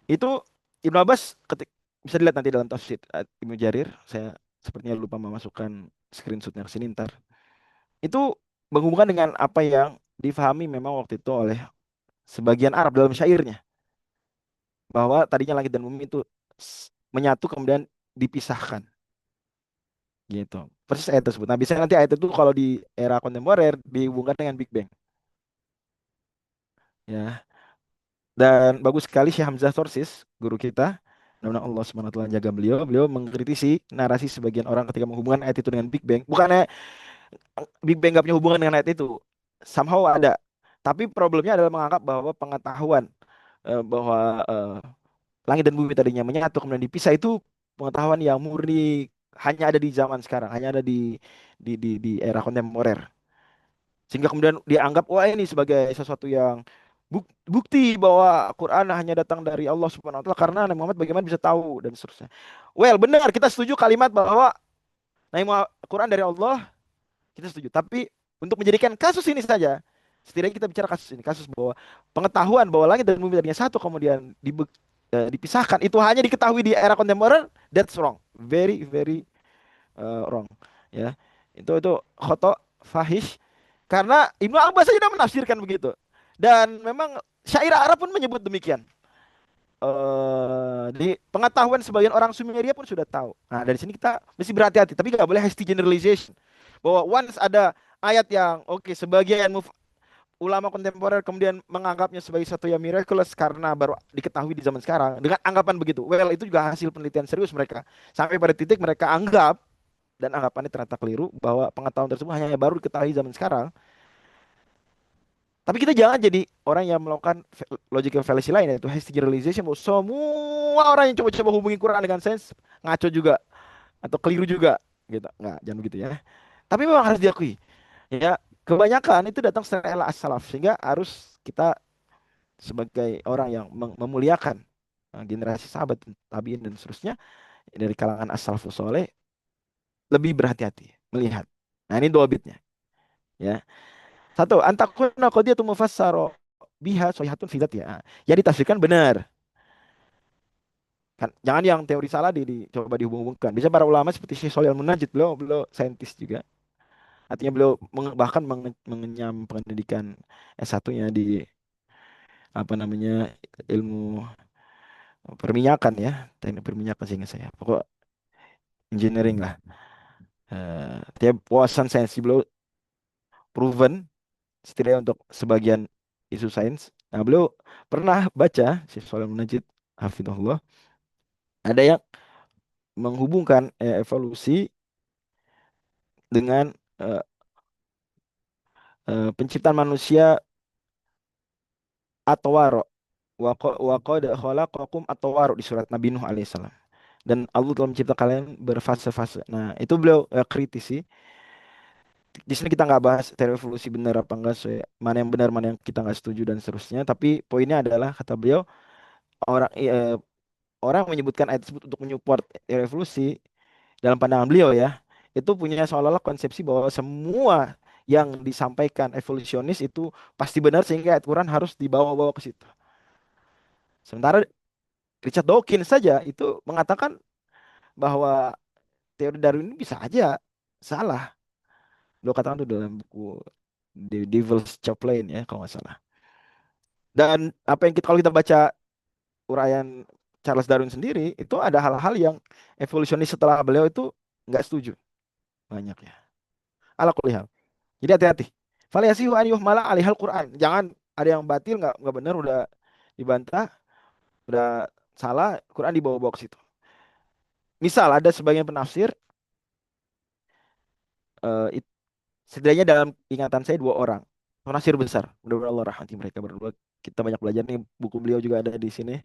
Itu Ibnu Abbas bisa dilihat nanti dalam tafsir Ibnu Jarir, saya sepertinya lupa memasukkan screenshotnya ke sini ntar. Itu berhubungan dengan apa yang difahami memang waktu itu oleh sebagian Arab dalam syairnya, bahwa tadinya langit dan bumi itu menyatu kemudian dipisahkan gitu. Persis ayat tersebut. Nah, biasanya nanti ayat itu kalau di era kontemporer dihubungkan dengan Big Bang ya. Dan bagus sekali Syekh Hamzah Torsis, guru kita. Mudah-mudahan Allah SWT jaga beliau. Beliau mengkritisi narasi sebagian orang ketika menghubungkan ayat itu dengan Big Bang. Bukannya Big Bang nggak punya hubungan dengan ayat itu. Somehow ada. Tapi problemnya adalah menganggap bahwa pengetahuan bahwa langit dan bumi tadinya menyatu kemudian dipisah itu pengetahuan yang murni hanya ada di zaman sekarang, hanya ada di era kontemporer. Sehingga kemudian dianggap wah ini sebagai sesuatu yang bukti bahwa Quran hanya datang dari Allah Subhanahu wa taala karena Nabi Muhammad bagaimana bisa tahu dan seterusnya. Well, benar kita setuju kalimat bahwa Nabi Muhammad Quran dari Allah, kita setuju. Tapi untuk menjadikan kasus ini saja, setidaknya kita bicara kasus ini, kasus bahwa pengetahuan bahwa langit dan bumi tadinya satu kemudian dipisahkan itu hanya diketahui di era kontemporer, that's wrong. Very very wrong. Ya. Itu khoto fahish karena Ibnu Abbas saja sudah menafsirkan begitu. Dan memang syair Arab pun menyebut demikian. Di pengetahuan sebagian orang Sumeria pun sudah tahu. Nah, dari sini kita mesti berhati-hati, tapi nggak boleh hasty generalization. Bahwa once ada ayat yang oke, sebagian ulama kontemporer kemudian menganggapnya sebagai satu yang miraculous karena baru diketahui di zaman sekarang dengan anggapan begitu. Well, itu juga hasil penelitian serius mereka. Sampai pada titik mereka anggap dan anggapannya ternyata keliru bahwa pengetahuan tersebut hanya baru diketahui zaman sekarang. Tapi kita jangan jadi orang yang melakukan logical fallacy lain, yaitu hasty generalization bahwa semua orang yang coba-coba hubungi Quran dengan sains ngaco juga atau keliru juga gitu. Nggak, jangan begitu ya. Tapi memang harus diakui ya, kebanyakan itu datang secara as-salaf sehingga harus kita sebagai orang yang memuliakan generasi sahabat tabiin dan seterusnya dari kalangan as-salafus soleh lebih berhati-hati melihat. Nah, ini dua bitnya ya. Satu, antakuna qadiyatu mufassaro biha sohihatun fidat ya. Ya ditafsirkan benar. Kan jangan yang teori salah dicoba dihubung-hubungkan. Bisa para ulama seperti Syekh Shalih Al-Munajjid, beliau beliau saintis juga. Artinya beliau bahkan mengenyam pendidikan S1-nya di apa namanya ilmu perminyakan ya, teknik perminyakan sehingga saya. Pokok engineering lah. Tiap wawasan sains beliau proven setidaknya untuk sebagian isu sains. Nah, beliau pernah baca Syekh Shalih Al-Munajjid hafizahullah ada yang menghubungkan evolusi dengan eh, penciptaan manusia atwaro wa qad khalaqakum atwaro di surat Nabi Nuh alaihissalam. Dan Allah telah mencipta kalian berfase-fase. Nah, itu beliau kritisi. Di sini kita nggak bahas teori evolusi benar apa enggak, mana yang benar, mana yang kita nggak setuju dan seterusnya. Tapi poinnya adalah kata beliau orang orang menyebutkan ayat tersebut untuk menyupport teori evolusi dalam pandangan beliau ya, itu punya seolah-olah konsepsi bahwa semua yang disampaikan evolusionis itu pasti benar sehingga ayat Quran harus dibawa-bawa ke situ. Sementara Richard Dawkins saja itu mengatakan bahwa teori Darwin ini bisa aja salah. Beliau katakan itu dalam buku The Devil's Chaplain ya kalau nggak salah. Dan apa yang kita kalau kita baca uraian Charles Darwin sendiri itu ada hal-hal yang evolusionis setelah beliau itu nggak setuju banyak ya. Ala kulli hal. Jadi hati-hati. Falyasihu an yuhmala alihal Quran. Jangan ada yang batil nggak benar udah dibantah, udah salah, Quran dibawa-bawa ke situ. Misal ada sebagian penafsir eh, it- setidaknya dalam ingatan saya dua orang penafsir besar. Mudah-mudahan Allah rahmati mereka berdua. Kita banyak belajar nih, buku beliau juga ada di sini.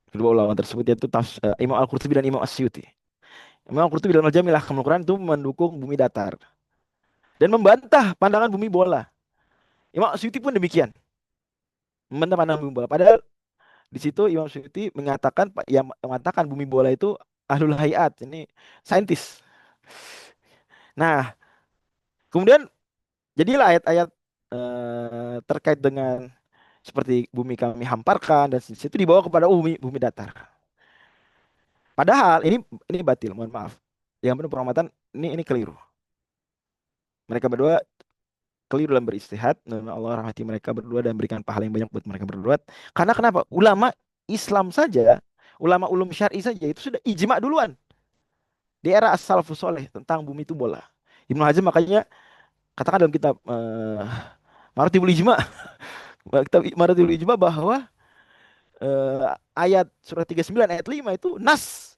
Kedua ulama tersebut yaitu Imam Al-Qurtubi dan Imam Asyuti. Imam Al-Qurtubi dalam Al-Jamilah Al-Quran itu mendukung bumi datar dan membantah pandangan bumi bola. Imam Asyuti pun demikian, membantah pandangan bumi bola. Padahal di situ Imam Suyuti mengatakan yang mengatakan bumi bola itu ahlul hayat, ini saintis. Nah, kemudian jadilah ayat-ayat terkait dengan seperti bumi kami hamparkan dan seterusnya itu dibawa kepada bumi bumi datar. Padahal ini batil, mohon maaf. Yang penuh pengamatan ini keliru. Mereka berdua keliru dalam beristihad. Semoga Allah rahmati mereka berdua dan berikan pahala yang banyak buat mereka berdua. Karena kenapa? Ulama Islam saja, ulama ulum syar'i saja itu sudah ijma duluan di era as-salafus soleh tentang bumi itu bola. Ibnu Hazm makanya katakan dalam kitab Maratibul Ijma, kitab Maratibul Ijma bahwa ayat surah 39 ayat 5 itu nas,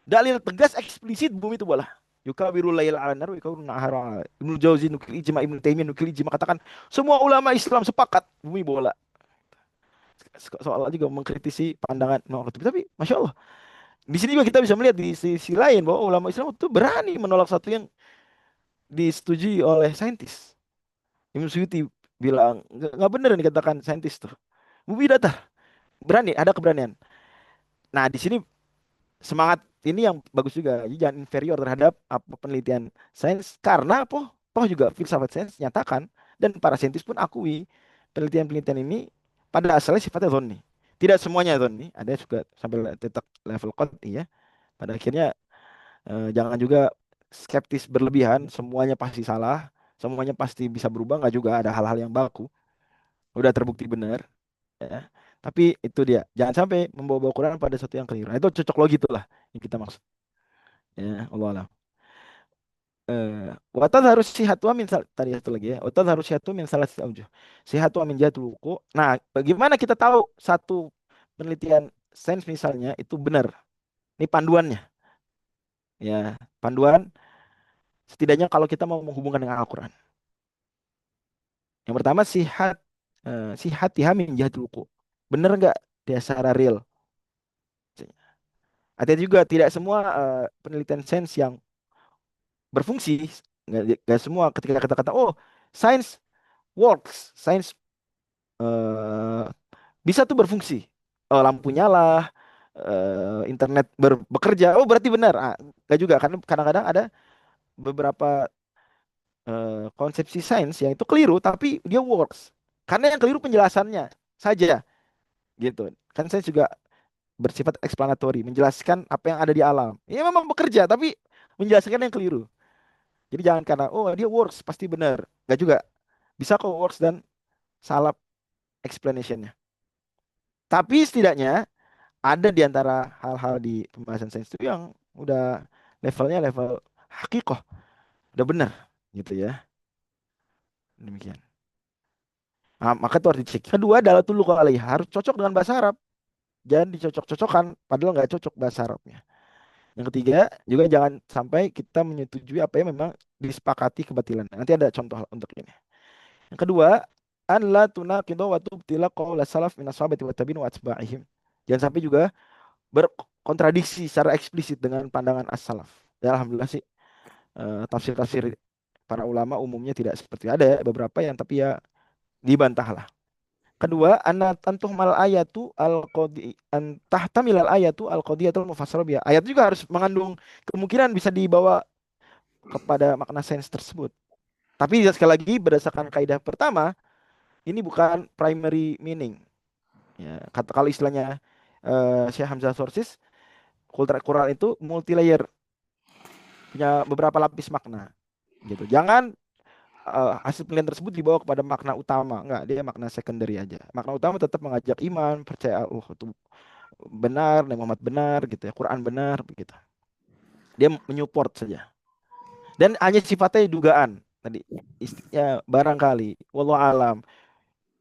dalil tegas eksplisit bumi itu bola. Yukawirul lail ala nar wa yukawirun nahara. Ibnu Jauzi nukil ijma, Ibnu Taimiyah nukil ijma katakan semua ulama Islam sepakat bumi bola. Soalnya juga mengkritisi pandangan Imam Qurtubi. Tapi masya Allah, di sini juga kita bisa melihat di sisi lain bahwa ulama Islam itu berani menolak satu yang disetujui oleh saintis. Ibnu Suyuti bilang nggak benar yang dikatakan saintis tuh. Bumi datar, berani, ada keberanian. Nah di sini semangat ini yang bagus juga. Jadi jangan inferior terhadap apa penelitian sains karena apa juga filsafat sains nyatakan dan para saintis pun akui penelitian-penelitian ini pada asalnya sifatnya zonni. Tidak semuanya zonni, ada juga sampai tetap level qat'i ya. Pada akhirnya jangan juga skeptis berlebihan, semuanya pasti salah, semuanya pasti bisa berubah, nggak juga ada hal-hal yang baku. Udah terbukti benar ya. Tapi itu dia, jangan sampai membawa-bawa Quran pada sesuatu yang keliru. Nah, itu cocok logi itulah yang kita maksud. Ya, Allah alam. Watad harus sihatu min tadi satu lagi ya. Watad harus sihatu min salah aujuh. Sihatu min jatul wuku. Nah, bagaimana kita tahu satu penelitian sains misalnya itu benar? Ini panduannya. Ya, panduan setidaknya kalau kita mau menghubungkan dengan Al-Qur'an. Yang pertama sihat min jatul wuku. Benar nggak dia secara real? Ada juga tidak semua penelitian sains yang berfungsi. Nggak semua ketika kita kata oh science works, science eh, bisa tuh berfungsi. Lampu nyala, internet bekerja. Oh, berarti benar. Nggak juga. Karena kadang-kadang ada beberapa konsepsi sains yang itu keliru, tapi dia works. Karena yang keliru penjelasannya saja, gitu. Kan sains juga bersifat explanatory, menjelaskan apa yang ada di alam. Ya memang bekerja, tapi menjelaskan yang keliru. Jadi jangan karena oh dia works pasti benar. Nggak juga. Bisa kok works dan salah explanationnya. Tapi setidaknya ada di antara hal-hal di pembahasan sains itu yang udah levelnya level hakikoh, udah benar gitu ya. Demikian. Nah, maka itu harus dicek. Kedua adalah tulu kali harus cocok dengan bahasa Arab. Jangan dicocok-cocokkan padahal nggak cocok bahasa Arabnya. Yang ketiga juga jangan sampai kita menyetujui apa yang memang disepakati kebatilan. Nanti ada contoh untuk ini. Yang kedua, an la tunaqidu wa tubtila qaula salaf min ashabati wa tabi'in wa atba'ihim. Jangan sampai juga berkontradiksi secara eksplisit dengan pandangan as-salaf. Ya, alhamdulillah sih tafsir-tafsir para ulama umumnya tidak seperti ada ya beberapa yang tapi ya dibantah lah. Kedua, anna tantuh mal ayatu al qadi antah tamil al ayatu al qadiyatul mufassal biha. Ayat juga harus mengandung kemungkinan bisa dibawa kepada makna sains tersebut. Tapi sekali lagi berdasarkan kaidah pertama, ini bukan primary meaning. Ya, kata kalau istilahnya Syekh Hamzah Sorsis, Quran itu multi layer, punya beberapa lapis makna gitu. Jangan hasil penelitian tersebut dibawa kepada makna utama. Enggak, dia makna secondary aja. Makna utama tetap mengajak iman, percaya Allah itu benar, Nabi Muhammad benar gitu ya, Quran benar begitu. Dia menyupport saja. Dan hanya sifatnya dugaan tadi istilahnya barangkali wallahu alam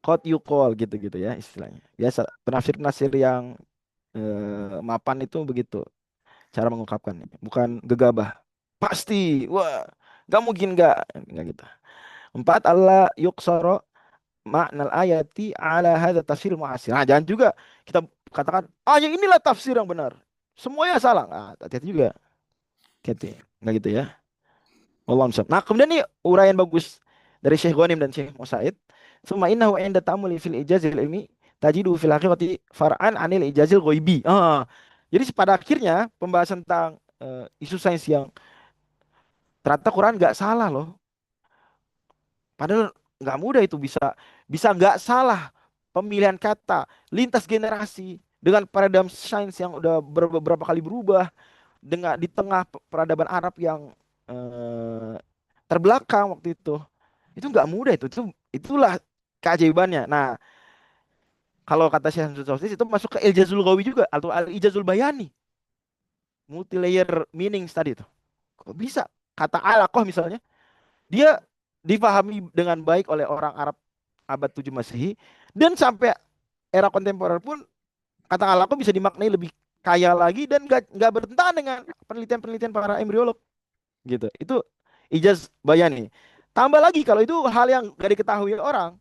qad yuqal gitu-gitu ya istilahnya. Biasa penafsir-penafsir yang mapan itu begitu cara mengungkapkannya, bukan gegabah. Pasti, wah, nggak mungkin nggak gitu. Empat, Allah yuksoro makna ayati ala hadza tafsir muasir. Nah, jangan juga kita katakan, yang inilah tafsir yang benar. Semuanya salah. Nah, hati-hati juga. Hati-hati. Nggak gitu ya. Wallahu a'lam. Nah, kemudian nih uraian bagus dari Syekh Ghanim dan Syekh Musaid. Summa innahu inda ta'amuli fil ijazil ilmi tajidu fil haqiqati far'an anil ijazil ghaibi. Jadi pada akhirnya pembahasan tentang isu sains yang Ternyata Quran nggak salah loh. Padahal nggak mudah itu, bisa bisa nggak salah pemilihan kata lintas generasi dengan paradigm science yang udah beberapa kali berubah, dengan di tengah peradaban Arab yang eh, terbelakang waktu itu nggak mudah itulah keajaibannya. Nah, kalau kata Syekh Hamzul Sostis itu masuk ke Iljazul Ghawi juga atau Al-Ijazul Bayani, multi layer meaning tadi itu. Kok bisa kata alaqah misalnya dia dipahami dengan baik oleh orang Arab abad 7 Masehi, dan sampai era kontemporer pun kata alaqah bisa dimaknai lebih kaya lagi dan nggak bertentangan dengan penelitian-penelitian para embriolog gitu. Itu ijaz bayani. Tambah lagi kalau itu hal yang gak diketahui orang,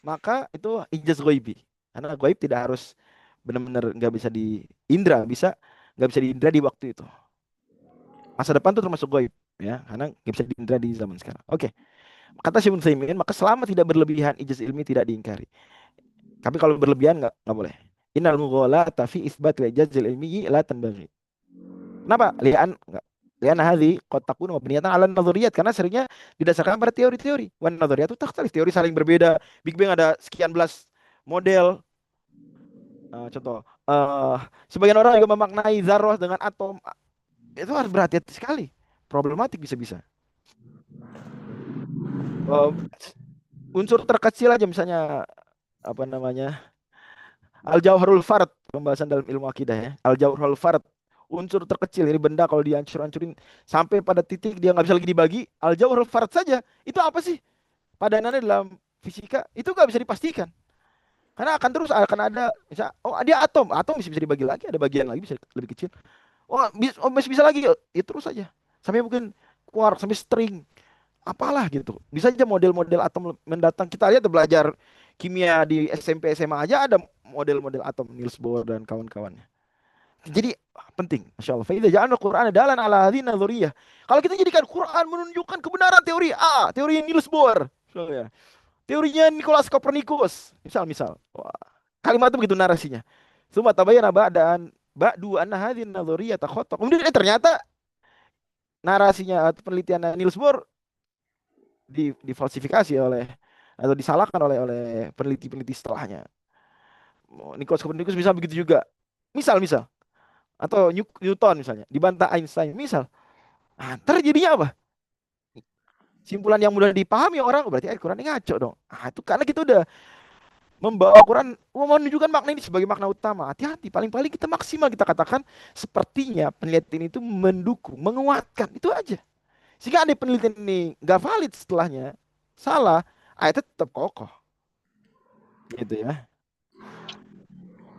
maka itu ijaz ghaibi. Karena ghaib tidak harus benar-benar nggak bisa diindra, bisa nggak bisa diindra di waktu itu. Masa depan itu termasuk ghaib ya, karena nggak bisa diindra di zaman sekarang. Oke, kata Syaikhul Utsaimin, maka selama tidak berlebihan ijaz ilmi tidak diingkari. Tapi kalau berlebihan nggak boleh. Innal mughalata fi isbat ijaz ilmi la tanbaghi. Kenapa? Lian hadhi qad takunu mabniyatan 'ala nadhariyat, karena seringnya didasarkan pada teori-teori. Wan nadhariyat itu takhtalif, teori saling berbeda. Big Bang ada sekian belas model. Contoh, sebagian orang juga memaknai zarrah dengan atom. Itu harus berhati-hati sekali. Problematik bisa-bisa. Eh, Unsur terkecil aja misalnya apa namanya? Al-Jauharul Fard, pembahasan dalam ilmu akidah ya. Al-Jauharul Fard, unsur terkecil ini benda kalau dihancur-hancurin sampai pada titik dia nggak bisa lagi dibagi, Al-Jauharul Fard saja. Itu apa sih? Padanannya dalam fisika itu nggak bisa dipastikan. Karena akan terus akan ada, misal, oh dia atom, atom bisa dibagi lagi, ada bagian lagi bisa lebih kecil. Oh masih bisa lagi, ya terus saja. Sampai mungkin quark, sampai string, apalah gitu. Bisa aja model-model atom mendatang. Kita lihat belajar kimia di SMP SMA aja ada model-model atom Niels Bohr dan kawan-kawannya. Jadi penting, masya Allah. Faidah jangan Quran adalah ala hadhihi nadhuriyah. Kalau kita jadikan Quran menunjukkan kebenaran teori A, teori Niels Bohr, so, ya. Teorinya Nikolaus Kopernikus, misal. Wah, kalimat itu begitu narasinya. Suma tabayyana ba'du anna hadhihi nadhuriyah khata. Kemudian ternyata narasinya atau penelitian Niels Bohr difalsifikasi oleh atau disalahkan oleh peneliti-peneliti setelahnya. Nikolaus Kopernikus bisa begitu juga. Misal atau Newton misalnya dibantah Einstein misal. Nah, terjadinya apa? Simpulan yang mudah dipahami orang berarti Al-Quran ini ngaco dong. Ah, itu karena kita udah membawa Quran menunjukkan makna ini sebagai makna utama. Hati-hati, paling-paling kita maksimal kita katakan sepertinya penelitian itu mendukung, menguatkan, itu aja. Jika ada penelitian ini nggak valid setelahnya, salah, ayatnya tetap kokoh. Gitu ya.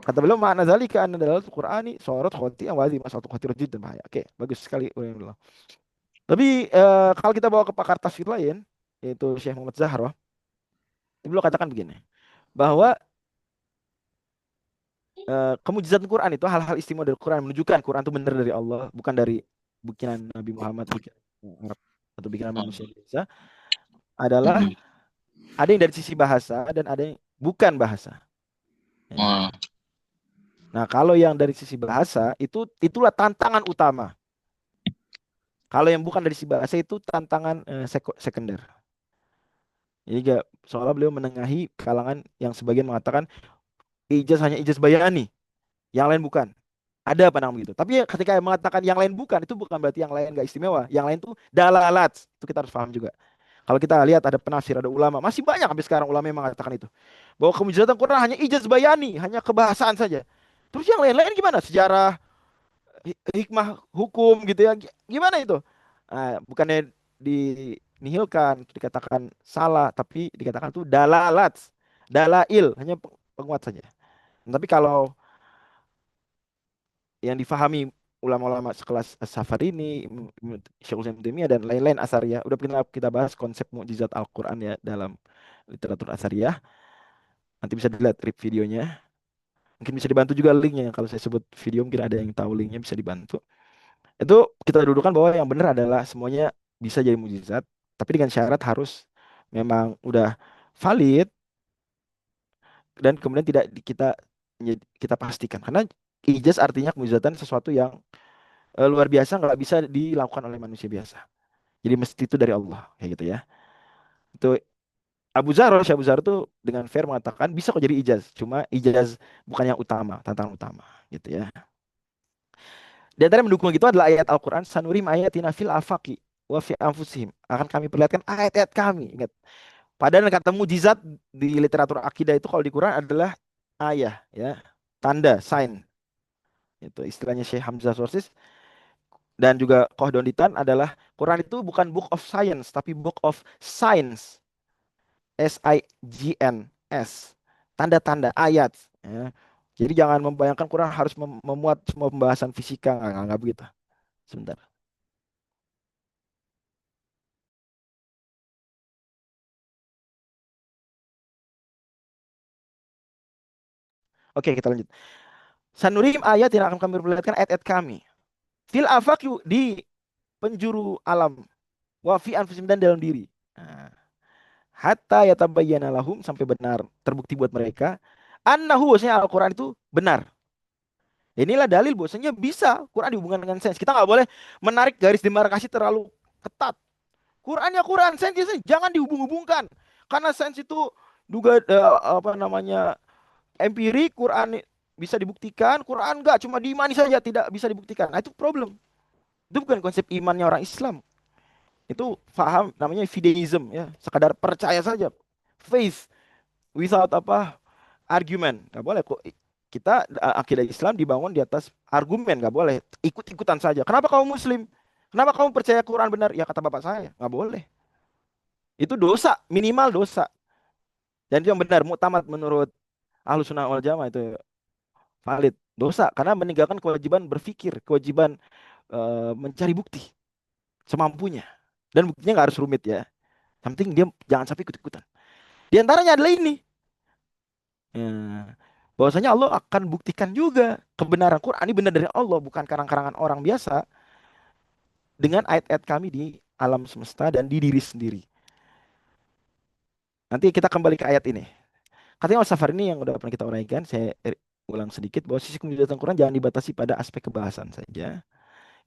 Kata beliau makna zalika anna dalam Qur'ani sorot khoti yang wajib masal khoti dan bahaya. Oke, bagus sekali. Tapi kalau kita bawa ke pakar tafsir lain, yaitu Syekh Muhammad Zahra, beliau katakan begini, bahwa kemujizatan Quran itu hal-hal istimewa dari Quran, menunjukkan Quran itu benar dari Allah, bukan dari bikinan Nabi Muhammad, bikinan Arab atau bikinan manusia biasa, adalah ada yang dari sisi bahasa dan ada yang bukan bahasa. Ya. Nah, kalau yang dari sisi bahasa itulah tantangan utama. Kalau yang bukan dari sisi bahasa itu tantangan sekunder. Jadi seolah beliau menengahi kalangan yang sebagian mengatakan ijaz hanya ijaz bayani, yang lain bukan. Ada pandangan begitu. Tapi ketika mengatakan yang lain bukan, itu bukan berarti yang lain nggak istimewa. Yang lain itu dalalat. Itu kita harus paham juga. Kalau kita lihat ada penafsir, ada ulama, masih banyak sampai sekarang ulama yang mengatakan itu. Bahwa kemujizatan Quran hanya ijaz bayani, hanya kebahasaan saja. Terus yang lain-lain gimana? Sejarah, hikmah, hukum gitu ya. Gimana itu? Nah, bukannya dinihilkan, dikatakan salah, tapi dikatakan itu dalalat. Dalail, hanya penguat saja. Tapi kalau yang difahami ulama-ulama sekelas Safarini, Syekhul Islam Ibnu Taimiyah dan lain-lain Asariyah. Udah pernah kita bahas konsep mukjizat Al-Qur'an ya dalam literatur Asariyah. Nanti bisa dilihat rip videonya. Mungkin bisa dibantu juga linknya. Kalau saya sebut video mungkin ada yang tahu linknya bisa dibantu. Itu kita dudukan bahwa yang benar adalah semuanya bisa jadi mukjizat, tapi dengan syarat harus memang udah valid dan kemudian tidak kita pastikan. Karena ijaz artinya mukjizatan sesuatu yang luar biasa nggak bisa dilakukan oleh manusia biasa. Jadi mesti itu dari Allah kayak gitu ya. Itu Syekh Abu Zar itu dengan fair mengatakan bisa kok jadi ijaz, cuma ijaz bukan yang utama, tantangan utama gitu ya. Di antara yang mendukung itu adalah ayat Al-Qur'an sanurim ayatina fil afaqi wa fi anfusihim. Akan kami perlihatkan ayat-ayat kami. Ingat, padahal kata mujizat di literatur akidah itu kalau di Quran adalah ayah ya, tanda, sign. Itu istilahnya Syekh Hamzah Sorsis dan juga Kohdonitan adalah Quran itu bukan book of science tapi book of signs. SIGNS, tanda-tanda ayat ya. Jadi jangan membayangkan Quran harus memuat semua pembahasan fisika, nggak begitu. Sebentar. Oke, kita lanjut. Sanurim ayat yang akan kami perlihatkan ayat-ayat kami. Fil afaq di penjuru alam, wa fi anfusim dan dalam diri. Nah, hatta yatabayyana lahum sampai benar terbukti buat mereka annahu bahwasanya Al-Qur'an itu benar. Inilah dalil bahwasanya bisa Quran dihubungkan dengan sains. Kita nggak boleh menarik garis demarkasi terlalu ketat. Quran ya Quran, sains ya sains. Jangan dihubung-hubungkan. Karena sains itu juga apa namanya empirik, Quran bisa dibuktikan, Quran enggak, cuma diimani saja tidak bisa dibuktikan. Nah, itu problem. Itu bukan konsep imannya orang Islam. Itu paham namanya fideism ya, sekadar percaya saja. Faith without apa argumen. Nggak boleh kok. Kita akidah Islam dibangun di atas argumen, nggak boleh ikut-ikutan saja. Kenapa kamu Muslim? Kenapa kamu percaya Quran benar? Ya kata bapak saya, nggak boleh. Itu dosa, minimal dosa. Dan itu yang benar, muktamad menurut Ahlus Sunnah wal Jamaah itu valid. Dosa karena meninggalkan kewajiban berpikir, kewajiban mencari bukti semampunya. Dan buktinya nggak harus rumit ya. Yang penting dia jangan sampai ikut-ikutan. Di antaranya adalah ini. Ya, bahwasanya Allah akan buktikan juga kebenaran Quran ini benar dari Allah, bukan karang-karangan orang biasa dengan ayat-ayat kami di alam semesta dan di diri sendiri. Nanti kita kembali ke ayat ini. Katanya Al-Safar ini yang udah pernah kita uraikan, saya ulang sedikit bahwa sisi kemuliaan Quran jangan dibatasi pada aspek kebahasan saja.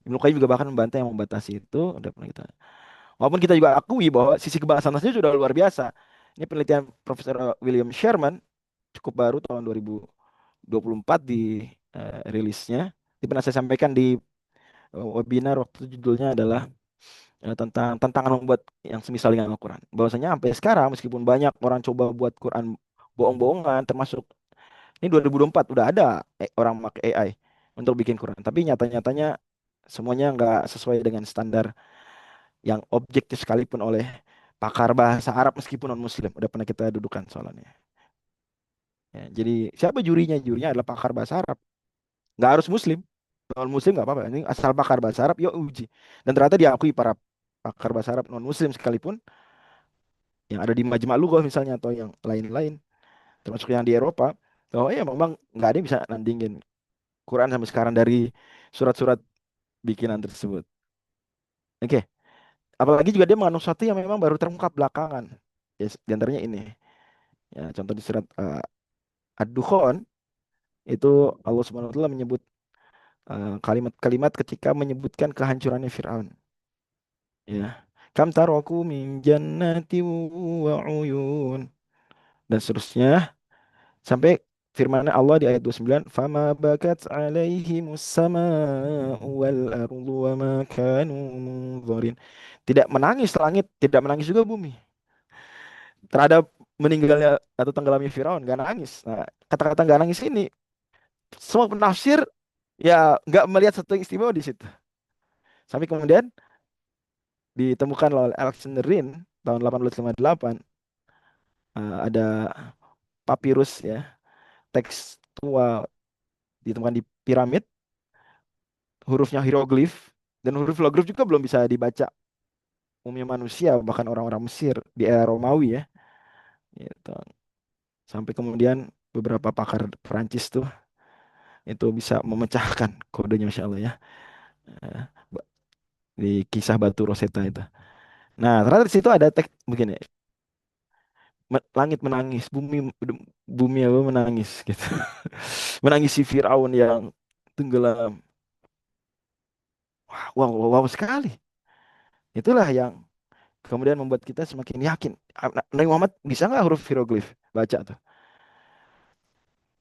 Ibnu Qayyim juga bahkan membantah yang membatasi itu, udah pernah kita. Walaupun kita juga akui bahwa sisi kebahasan saja sudah luar biasa. Ini penelitian Profesor William Sherman cukup baru tahun 2024 di rilisnya. Ini pernah saya sampaikan di webinar waktu itu judulnya adalah tentang tantangan membuat yang semisal dengan Al-Quran. Bahwasanya sampai sekarang meskipun banyak orang coba buat Quran bohong-bohongan termasuk ini 2024 udah ada orang pakai AI untuk bikin Quran. Tapi nyata-nyatanya semuanya nggak sesuai dengan standar yang objektif sekalipun oleh pakar bahasa Arab meskipun non Muslim. Udah pernah kita dudukan soalnya. Ya, jadi siapa jurinya? Jurinya adalah pakar bahasa Arab. Nggak harus Muslim. Non Muslim nggak apa-apa. Ini asal pakar bahasa Arab, yuk uji. Dan ternyata diakui para pakar bahasa Arab non Muslim sekalipun yang ada di Majma' Lughah misalnya atau yang lain-lain, termasuk yang di Eropa, bahwa ya memang nggak ada yang bisa nandingin Quran sampai sekarang dari surat-surat bikinan tersebut. Oke, apalagi juga dia mengandung sesuatu yang memang baru terungkap belakangan. Ya, di antaranya ini. Ya, contoh di surat Ad-Dukhan itu Allah Subhanahu wa taala menyebut kalimat-kalimat ketika menyebutkan kehancurannya Firaun. Ya. Kam taraku min jannati wa uyun dan seterusnya sampai firman Allah di ayat 29, fama bakat alaihimus sama'u wal ardu wa ma kanu munzarin. Tidak menangis langit, tidak menangis juga bumi terhadap meninggalnya atau tenggelamnya Firaun, nggak nangis. Nah, kata-kata nggak nangis ini semua penafsir ya nggak melihat satu yang istimewa di situ. Sampai kemudian ditemukan oleh Alexander Rin tahun 1858 ada papirus ya, teks tua ditemukan di piramid, hurufnya hieroglif dan huruf hieroglif juga belum bisa dibaca umumnya manusia bahkan orang-orang Mesir di era Romawi ya. Gitu. Sampai kemudian beberapa pakar Perancis tuh itu bisa memecahkan kodenya Masya Allah ya. Eh, di kisah Batu Rosetta itu. Nah, ternyata di situ ada teks begini, langit menangis, bumi apa menangis gitu. Menangis si Firaun yang tenggelam. Wah, wow, wow, wow sekali. Itulah yang kemudian membuat kita semakin yakin. Nabi Muhammad bisa nggak huruf hieroglif baca tuh.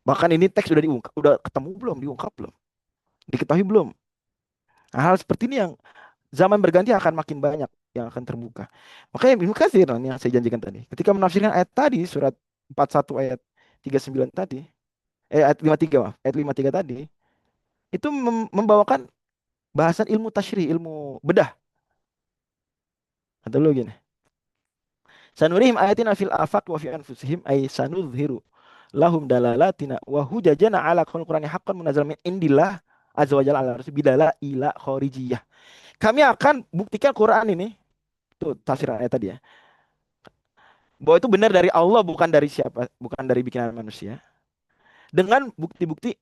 Bahkan ini teks sudah diungkap, udah ketemu belum, diungkap belum, diketahui belum. Nah, hal seperti ini yang zaman berganti akan makin banyak yang akan terbuka. Makanya Ibnu Katsir yang saya janjikan tadi, ketika menafsirkan ayat tadi surat 41 ayat 39 tadi, ayat 53 maaf, ayat 53 tadi, itu membawakan bahasan ilmu tasyri, ilmu bedah. Kata dulu gini, sanurihim ayatina fil afaq wa fi anfusihim ay sanudhiru lahum dalalatina wa hujajana ala kaunil qur'ani haqqan munazzal min indillah azza wa jalla ala rasul bidala ila kharijiyah. Kami akan buktikan Quran ini, tuh tafsir ayat tadi ya, bahwa itu benar dari Allah bukan dari siapa, bukan dari bikinan manusia, dengan bukti-bukti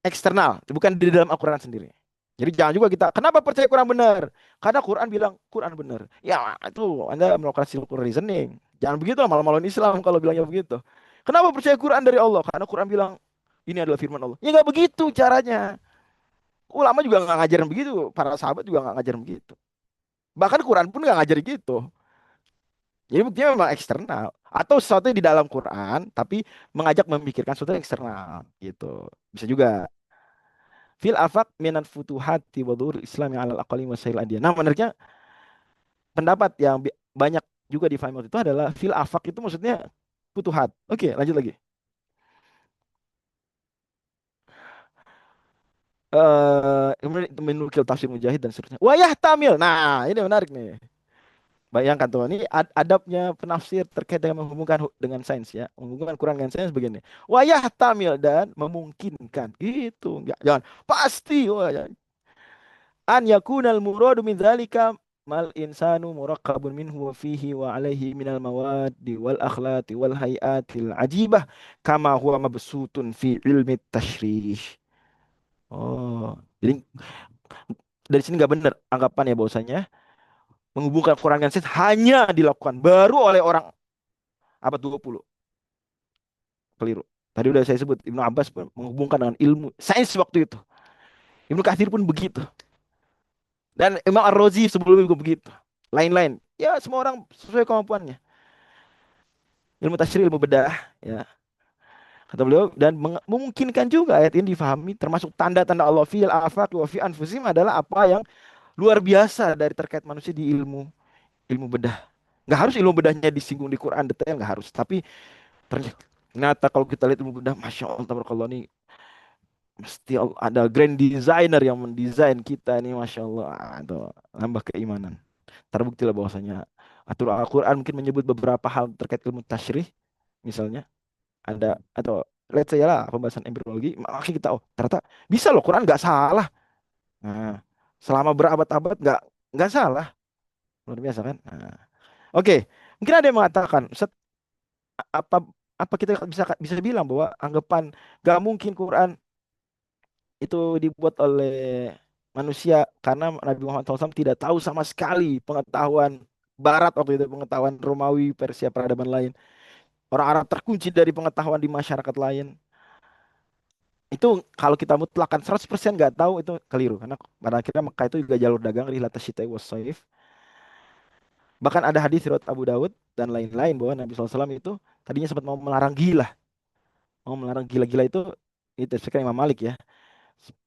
eksternal, bukan di dalam Al-Quran sendiri. Jadi jangan juga kita, kenapa percaya Quran benar? Karena Quran bilang Quran benar. Ya itu Anda melakukan circular reasoning. Jangan begitu lah, malah-malahin Islam kalau bilangnya begitu. Kenapa percaya Quran dari Allah? Karena Quran bilang ini adalah firman Allah. Ya nggak begitu caranya. Ulama juga nggak ngajarin begitu. Para sahabat juga nggak ngajarin begitu. Bahkan Quran pun nggak ngajarin gitu. Jadi buktinya memang eksternal. Atau sesuatu yang di dalam Quran, tapi mengajak memikirkan sesuatu yang eksternal. Gitu. Bisa juga. Fil afaq minan futuhati wa dhuhur Islam yang alal aqali wasail adiyah. Nah, menariknya pendapat yang banyak juga difahami waktu itu adalah fil afaq itu maksudnya futuhat. Oke, lanjut lagi. Kemudian menukil tafsir Mujahid dan seterusnya. Wayah tamil. Nah, ini menarik nih. Bayangkan tuh, ini adabnya penafsir terkait dengan menghubungkan dengan sains ya. Menghubungkan Quran dengan sains begini. Wayah tamil dan memungkinkan. Gitu. Enggak, jangan. Pasti. Wah, ya. An yakunal muradu min dzalika mal insanu muraqqabun minhu wa fihi wa alaihi minal mawadi wal akhlaqi wal hayatil ajibah kama huwa mabsutun fi ilmi tasyrih. Oh, jadi dari sini nggak benar anggapan ya bahwasanya menghubungkan Quran dengan sains hanya dilakukan baru oleh orang abad 20. Keliru. Tadi udah saya sebut Ibnu Abbas menghubungkan dengan ilmu sains waktu itu. Ibnu Katsir pun begitu. Dan Imam Ar-Razi sebelumnya juga begitu. Lain-lain. Ya semua orang sesuai kemampuannya. Ilmu tasyri, ilmu bedah, ya kata beliau, dan memungkinkan juga ayat ini difahami termasuk tanda-tanda Allah fil afaq wa fi anfusihim adalah apa yang luar biasa dari terkait manusia di ilmu bedah. Nggak harus ilmu bedahnya disinggung di Quran detail, nggak harus. Tapi ternyata kalau kita lihat ilmu bedah, masya Allah, tabarakallah, ini mesti ada grand designer yang mendesain kita ini, masya Allah. Itu nambah keimanan. Terbukti lah bahwasanya atur Al-Quran mungkin menyebut beberapa hal terkait ilmu tasyrih, misalnya ada, atau let's say lah pembahasan embriologi, makanya kita oh ternyata bisa loh Quran nggak salah. Nah, selama berabad-abad nggak salah, luar biasa kan. Nah, oke, mungkin ada yang mengatakan Ustaz, apa apa kita bisa bisa bilang bahwa anggapan nggak mungkin Quran itu dibuat oleh manusia karena Nabi Muhammad SAW tidak tahu sama sekali pengetahuan Barat waktu itu, pengetahuan Romawi, Persia, peradaban lain. Orang Arab terkunci dari pengetahuan di masyarakat lain. Itu kalau kita mutlakan 100% nggak tahu itu keliru, karena pada akhirnya Mekah itu juga jalur dagang rihlata syita'i was shaif. Bahkan ada hadis riwayat Abu Dawud dan lain-lain bahwa Nabi SAW itu tadinya sempat mau melarang gila. Mau melarang gila-gila itu sekarang Imam Malik ya.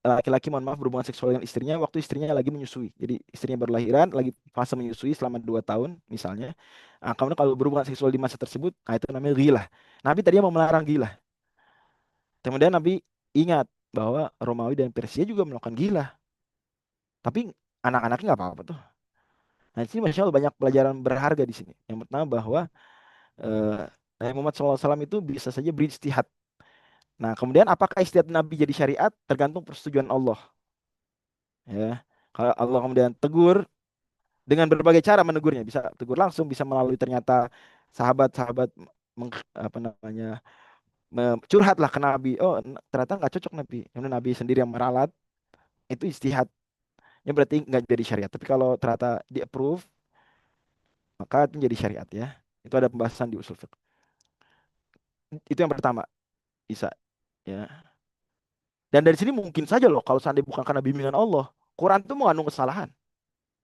Laki-laki mohon maaf berhubungan seksual dengan istrinya waktu istrinya lagi menyusui. Jadi istrinya baru lahiran, lagi fase menyusui selama 2 tahun misalnya. Nah, kemudian kalau berhubungan seksual di masa tersebut, nah itu namanya gila. Nabi tadinya mau melarang gila. Kemudian Nabi ingat bahwa Romawi dan Persia juga melakukan gila. Tapi anak-anaknya nggak apa-apa tuh. Nah, di sini Masya Allah banyak pelajaran berharga di sini. Yang pertama bahwa eh, Nabi Muhammad SAW itu bisa saja berijtihad. Nah, kemudian apakah ijtihad Nabi jadi syariat tergantung persetujuan Allah. Ya, kalau Allah kemudian tegur dengan berbagai cara menegurnya, bisa tegur langsung, bisa melalui ternyata sahabat-sahabat apa namanya curhatlah ke Nabi. Oh, ternyata nggak cocok Nabi. Kemudian Nabi sendiri yang meralat, itu ijtihadnya berarti nggak jadi syariat. Tapi kalau ternyata di approve, maka itu menjadi syariat ya. Itu ada pembahasan di usul fiqh. Itu yang pertama, bisa ya. Dan dari sini mungkin saja loh kalau seandainya bukan karena bimbingan Allah, Quran itu mengandung kesalahan.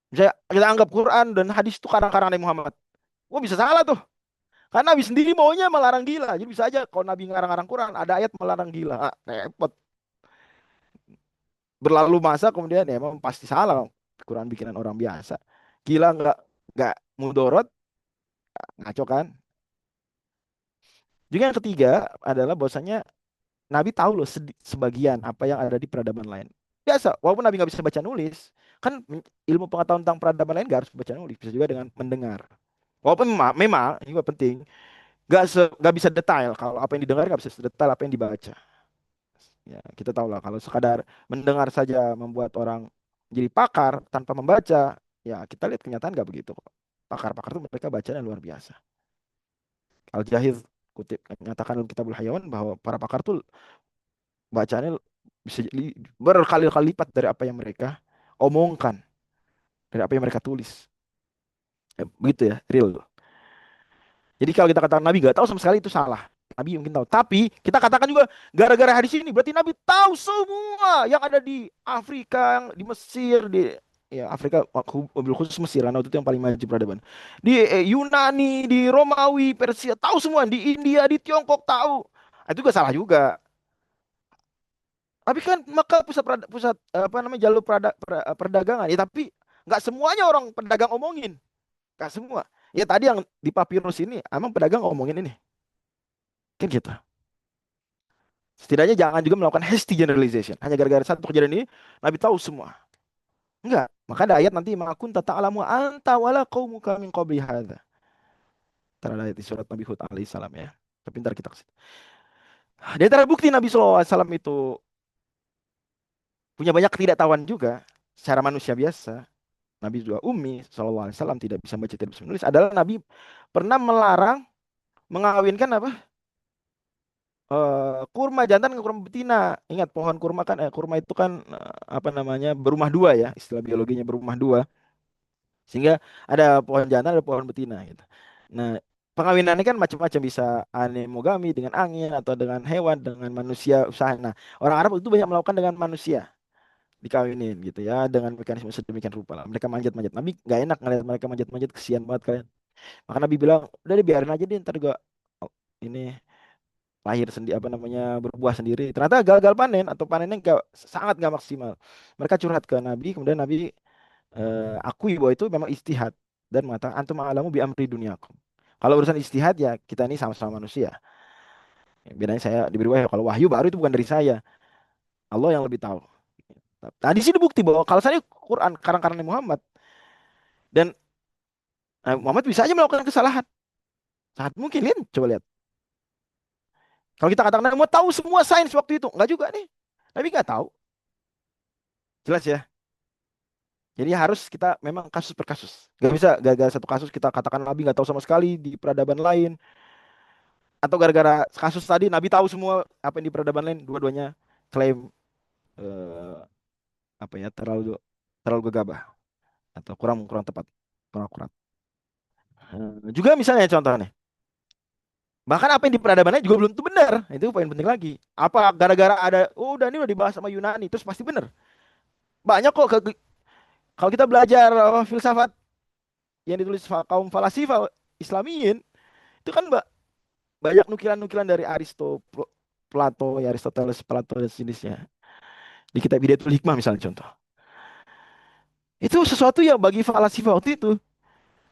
Misalnya kita anggap Quran dan hadis itu karang-karang Nabi Muhammad. Wah bisa salah tuh. Karena Nabi sendiri maunya melarang gila. Jadi bisa aja kalau Nabi ngarang-ngarang Quran, ada ayat melarang gila. Ah, repot. Berlalu masa kemudian ya memang pasti salah. Quran bikinan orang biasa. Gila nggak mudorot, ngaco kan? Juga yang ketiga adalah bahwasanya Nabi tahu loh sebagian apa yang ada di peradaban lain. Biasa, walaupun Nabi nggak bisa baca nulis, kan ilmu pengetahuan tentang peradaban lain nggak harus baca nulis, bisa juga dengan mendengar. Walaupun memang ini juga penting, nggak bisa detail kalau apa yang didengar nggak bisa sedetail apa yang dibaca. Ya, kita tahu lah kalau sekadar mendengar saja membuat orang jadi pakar tanpa membaca, ya kita lihat kenyataan nggak begitu kok. Pakar-pakar itu mereka bacanya luar biasa. Al-Jahiz kutip nyatakan dalam Kitabul Hayawan bahwa para pakar tuh bacanya bisa berkali-kali lipat dari apa yang mereka omongkan, dari apa yang mereka tulis. Begitu ya, real. Jadi kalau kita katakan Nabi gak tahu sama sekali itu salah. Nabi mungkin tahu. Tapi kita katakan juga gara-gara hadis ini berarti Nabi tahu semua yang ada di Afrika, yang di Mesir, di ya Afrika mobil khusus Mesir karena waktu itu yang paling maju peradaban. Di Yunani, di Romawi, Persia tahu semua. Di India, di Tiongkok tahu. Nah, itu juga salah juga. Tapi kan maka pusat apa namanya jalur perdagangan ya tapi nggak semuanya orang pedagang omongin, nggak semua. Ya tadi yang di Papyrus ini emang pedagang ngomongin ini. Kan gitu. Setidaknya jangan juga melakukan hasty generalization. Hanya gara-gara satu kejadian ini, Nabi tahu semua. Enggak. Maka ada ayat nanti makun ta'lamu anta wala qaumuka min qabli hadza. Terada ayat di surat Nabi Hud alaihissalam ya. Pintar kita ke situ. Di antara bukti Nabi SAW itu punya banyak ketidaktahuan juga secara manusia biasa. Nabi juga ummi SAW tidak bisa baca tidak bisa menulis adalah Nabi pernah melarang mengawinkan apa kurma jantan ke kurma betina. Ingat pohon kurma kan, kurma itu kan apa namanya berumah dua ya, istilah biologinya berumah dua. Sehingga ada pohon jantan, ada pohon betina gitu. Nah, pengawinannya kan macam-macam bisa anemogami dengan angin atau dengan hewan, dengan manusia usaha. Nah, orang Arab itu banyak melakukan dengan manusia dikawinin gitu ya dengan mekanisme sedemikian rupa lah. Mereka manjat-manjat. Nabi nggak enak ngeliat mereka manjat-manjat kesian banget kalian. Maka Nabi bilang, udah deh biarin aja deh ntar juga oh, ini lahir sendiri apa namanya berbuah sendiri. Ternyata gagal panen atau panennya sangat nggak maksimal. Mereka curhat ke Nabi, kemudian Nabi akui bahwa itu memang istihad dan mengatakan antum a'lamu bi amri dunyakum. Kalau urusan istihad ya kita ini sama-sama manusia. Bedanya saya diberi wahyu. Kalau wahyu baru itu bukan dari saya. Allah yang lebih tahu. Nah, di sini bukti bahwa kalau saya Quran karang-karang Muhammad dan Muhammad bisa aja melakukan kesalahan. Sangat mungkin, lihat, coba lihat. Kalau kita katakan Muhammad tahu semua sains waktu itu, enggak juga nih. Tapi nggak tahu. Jelas ya. Jadi harus kita memang kasus per kasus. Gak bisa gara-gara satu kasus kita katakan Nabi nggak tahu sama sekali di peradaban lain. Atau gara-gara kasus tadi Nabi tahu semua apa yang di peradaban lain. Dua-duanya klaim eh, apa ya terlalu terlalu gegabah atau kurang kurang tepat, kurang akurat. Juga misalnya contohnya. Bahkan apa yang di peradabannya juga belum tentu benar. Itu poin penting lagi. Apa gara-gara ada, oh udah ini udah dibahas sama Yunani, terus pasti benar. Banyak kok kalau kita belajar filsafat yang ditulis kaum falasifah Islamiyin, itu kan banyak nukilan-nukilan dari Plato, ya Aristoteles, Plato dan sejenisnya. Di kitab Bidayatul Hikmah misalnya contoh. Itu sesuatu yang bagi falasifah waktu itu,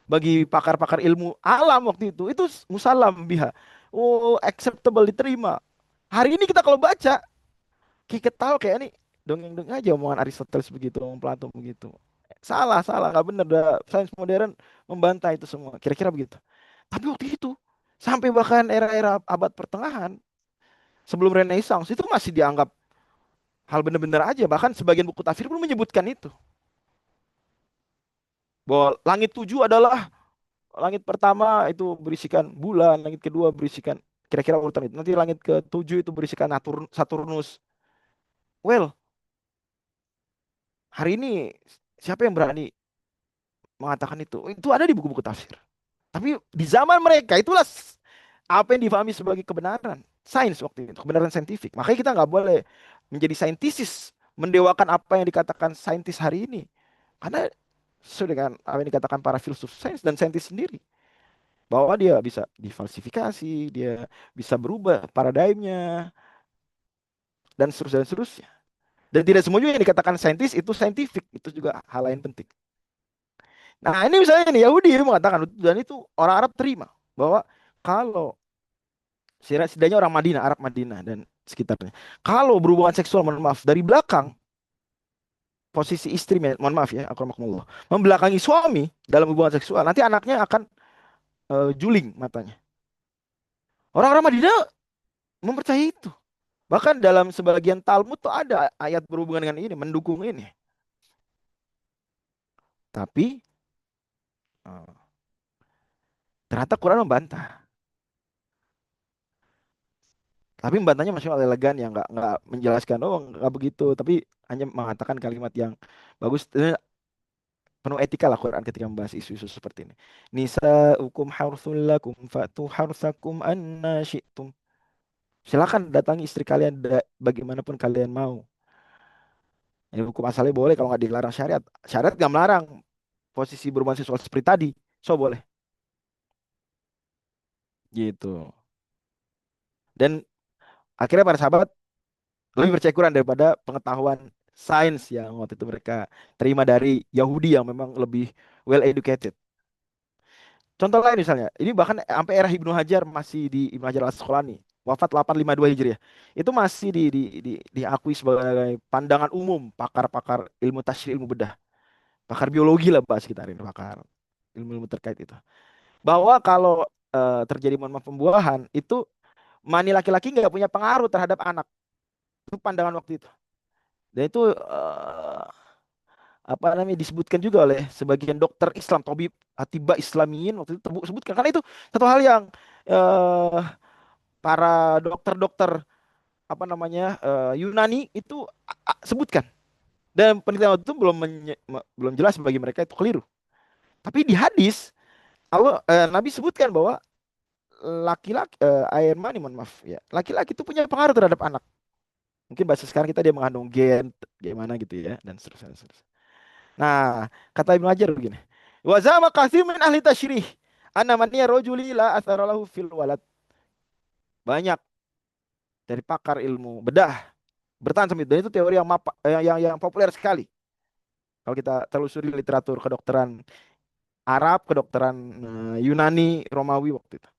bagi pakar-pakar ilmu alam waktu itu musalam biha. Oh, acceptable, diterima. Hari ini kita kalau baca, kita tahu kayak ini dongeng-dongeng aja omongan Aristoteles begitu, omongan Plato begitu. Salah, salah, nggak benar. Sains modern membantah itu semua. Kira-kira begitu. Tapi waktu itu, sampai bahkan era-era abad pertengahan, sebelum Renaissance, itu masih dianggap hal benar-benar aja. Bahkan sebagian buku tafsir pun menyebutkan itu. Bahwa langit tujuh adalah langit pertama itu berisikan bulan, langit kedua berisikan kira-kira urutan itu. Nanti langit ketujuh itu berisikan Saturnus. Well, hari ini siapa yang berani mengatakan itu? Itu ada di buku-buku tafsir. Tapi di zaman mereka itulah apa yang difahami sebagai kebenaran. Sains waktu itu, kebenaran saintifik. Makanya kita nggak boleh menjadi saintisis, mendewakan apa yang dikatakan saintis hari ini. Karena sesuai dengan apa yang dikatakan para filsuf sains dan saintis sendiri, bahwa dia bisa difalsifikasi, dia bisa berubah paradigmnya, dan seterusnya dan seterusnya. Dan tidak semua juga yang dikatakan saintis itu saintifik, itu juga hal lain penting. Nah, ini misalnya nih Yahudi mengatakan, dan itu orang Arab terima bahwa kalau setidaknya orang Madinah, Arab Madinah dan sekitarnya, kalau berhubungan seksual, mohon maaf, dari belakang, posisi istri, mohon maaf ya, akramakumullah, membelakangi suami dalam hubungan seksual, nanti anaknya akan juling matanya. Orang-orang Madinah mempercayai itu. Bahkan dalam sebagian Talmud tuh ada ayat berhubungan dengan ini, mendukung ini. Tapi eh, ternyata Quran membantah. Tapi membantahnya masih elegan ya, nggak menjelaskan oh nggak begitu, tapi hanya mengatakan kalimat yang bagus. Penuh etika lah Quran ketika membahas isu-isu seperti ini. Nisa'ukum harthul lakum fatu harthakum anna syi'tum. Silakan datangi istri kalian bagaimanapun kalian mau. Ini hukum asalnya boleh kalau nggak dilarang syariat. Syariat nggak melarang posisi berhubungan seksual seperti tadi. So boleh. Gitu. Dan akhirnya para sahabat lebih percaya Quran daripada pengetahuan sains yang waktu itu mereka terima dari Yahudi yang memang lebih well educated. Contoh lain misalnya, ini bahkan sampai era Ibnu Hajar, masih di Ibnu Hajar Al-Asqalani, wafat 852 Hijriah. Itu masih diakui sebagai pandangan umum pakar-pakar ilmu tasyri, ilmu bedah, pakar biologi lah bahas kita hari ini, pakar ilmu-ilmu terkait itu. Bahwa kalau terjadi mohon maaf pembuahan, itu mani laki-laki nggak punya pengaruh terhadap anak. Itu pandangan waktu itu. Dan itu apa namanya disebutkan juga oleh sebagian dokter Islam, tabib atibah Islamiyin waktu itu sebutkan, karena itu satu hal yang eh, para dokter-dokter apa namanya Yunani itu sebutkan, dan penelitian waktu itu belum jelas bagi mereka itu keliru. Tapi di hadis Allah Nabi sebutkan bahwa laki-laki air mani, mohon maaf ya, laki-laki itu punya pengaruh terhadap anak. Mungkin bahasa sekarang kita dia mengandung gen gimana gitu ya, dan seterusnya, dan seterusnya. Nah, kata Ibnu Hajar begini. Wa zama katsir min ahli tasyrih anna man rajuli la athara lahu fil walad. Banyak dari pakar ilmu bedah bertahan sama itu. Dan itu teori yang yang populer sekali. Kalau kita telusuri literatur kedokteran Arab, kedokteran Yunani, Romawi waktu itu.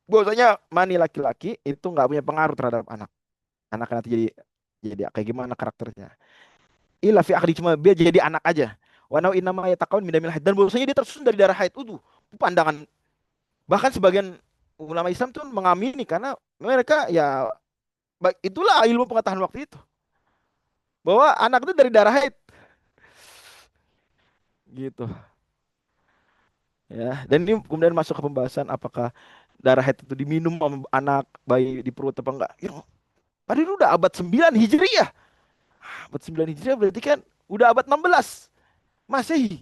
Bahwasanya mani laki-laki itu nggak punya pengaruh terhadap anak. Anak nanti jadi kayak gimana karakternya. Illa fi akhdi, cuma dia jadi anak aja. Wa nau innama yatakawun min damil haid, dan bahwasanya dia tersusun dari darah haid. Itu pandangan, bahkan sebagian ulama Islam tuh mengamini, karena mereka ya itulah ilmu pengetahuan waktu itu, bahwa anak itu dari darah haid gitu ya. Dan ini kemudian masuk ke pembahasan apakah darah haid itu diminum sama anak bayi di perut apa enggak ya, padahal itu udah abad 9 Hijriah. Abad 9 Hijriah berarti kan udah abad 16 Masehi,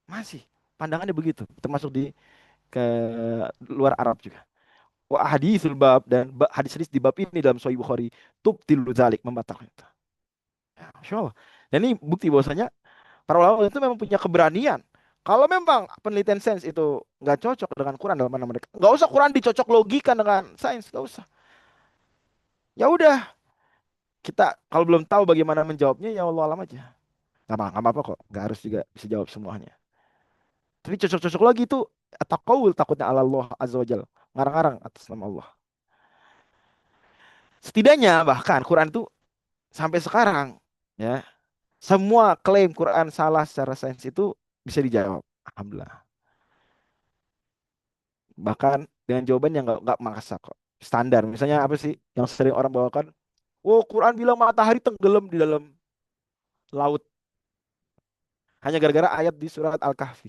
masih pandangannya begitu, termasuk di ke luar Arab juga. Wa hadisul bab, dan hadis-hadis di bab ini dalam Sahih Bukhari tubtilu dzalik, membatalkan itu. Ya, Masya Allah. Dan ini bukti bahwasanya para ulama itu memang punya keberanian. Kalau memang penelitian sains itu nggak cocok dengan Quran dalam mana mereka, nggak usah Quran dicocok logikan dengan sains, nggak usah. Ya udah, kita kalau belum tahu bagaimana menjawabnya, ya Allah alam aja. Nggak apa-apa kok, nggak harus juga bisa jawab semuanya. Tapi cocok-cocok lagi itu takawul, takutnya ala Allah azza wajal, ngarang-ngarang atas nama Allah. Setidaknya bahkan Quran itu sampai sekarang ya, semua klaim Quran salah secara sains itu bisa dijawab. Alhamdulillah. Bahkan dengan jawaban yang nggak maksa kok. Standar. Misalnya apa sih yang sering orang bawakan? Oh, Quran bilang matahari tenggelam di dalam laut. Hanya gara-gara ayat di surat Al-Kahfi.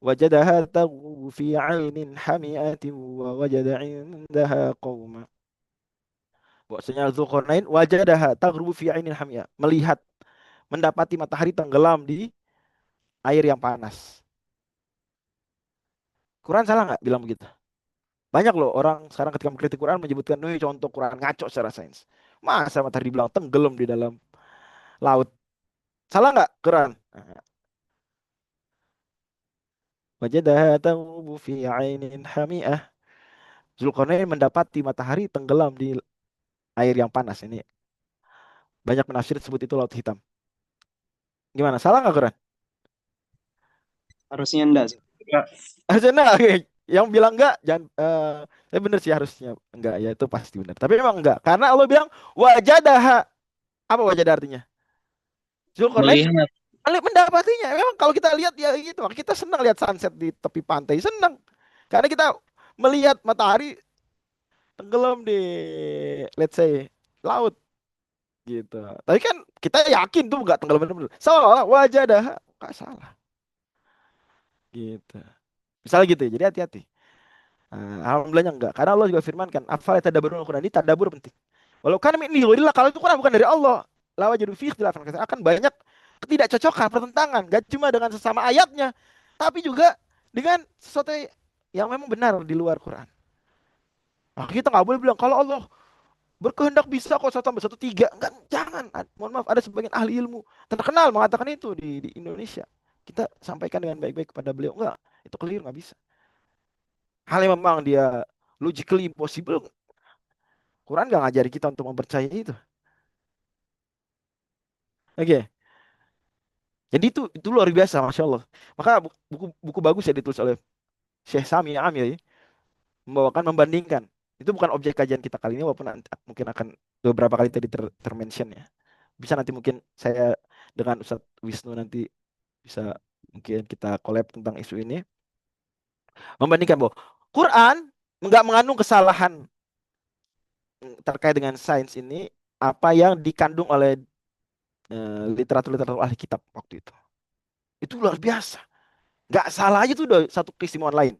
Wajadaha taghu fi 'ainin hami'atin wa wajada 'indaha qauma. Bahwasanya Dzulqarnain wajadaha taghrubu fi 'ainin hami'ah. Melihat, mendapati matahari tenggelam di air yang panas. Quran salah nggak bilang begitu? Banyak loh orang sekarang ketika mengkritik Quran menyebutkan ini contoh Quran ngaco secara sains. Masa matahari dibilang tenggelam di dalam laut? Salah nggak Quran? Nah, wajadaha taghrubu fi 'ainin hami'ah. Zulkarnain mendapati matahari tenggelam di air yang panas. Ini banyak penafsir sebut itu laut hitam. Gimana? Salah nggak Quran? Harusnya enggak sih. Enggak. Harusnya enggak. Yang bilang enggak, jangan. Bener sih harusnya enggak ya itu pasti benar. Tapi memang enggak, karena Allah bilang wajadaha. Apa wajadah artinya? Zulkarnain Melihat. mendapatinya. Memang kalau kita lihat ya gitu, kita senang lihat sunset di tepi pantai, senang. Karena kita melihat matahari tenggelam di, let's say, laut gitu. Tapi kan kita yakin tuh nggak tenggelam bener-bener. Salah, wajah dah, nggak salah gitu. Misalnya gitu ya, jadi hati-hati. Nah, alhamdulillahnya enggak. Karena Allah juga firman kan, afala tadabburun Quran, ini tadabbur penting. Walau kan min ghairilah, kalau itu Quran bukan dari Allah, la wajadu fihi ikhtilafan katsira, akan banyak ketidakcocokan, pertentangan, gak cuma dengan sesama ayatnya, tapi juga dengan sesuatu yang memang benar di luar Quran. Nah, kita nggak boleh bilang kalau Allah berkehendak bisa kok satu tambah satu tiga. Enggak, jangan. Mohon maaf, ada sebagian ahli ilmu terkenal mengatakan itu di Indonesia. Kita sampaikan dengan baik-baik kepada beliau. Enggak, itu keliru, nggak bisa. Hal yang memang dia logically impossible, Quran nggak ngajari kita untuk mempercayai itu. Oke, jadi itu luar biasa, masya Allah. Maka buku buku bagus ya ditulis oleh Syekh Sami Amil ya, membawakan membandingkan. Itu bukan objek kajian kita kali ini, walaupun mungkin akan beberapa kali tadi termention ya. Bisa nanti mungkin saya dengan Ustadz Wisnu nanti bisa mungkin kita collab tentang isu ini, membandingkan bahwa Quran nggak mengandung kesalahan terkait dengan sains ini apa yang dikandung oleh literatur-literatur ahli kitab waktu itu. Itu luar biasa. Nggak salah aja tuh udah satu keistimewaan lain.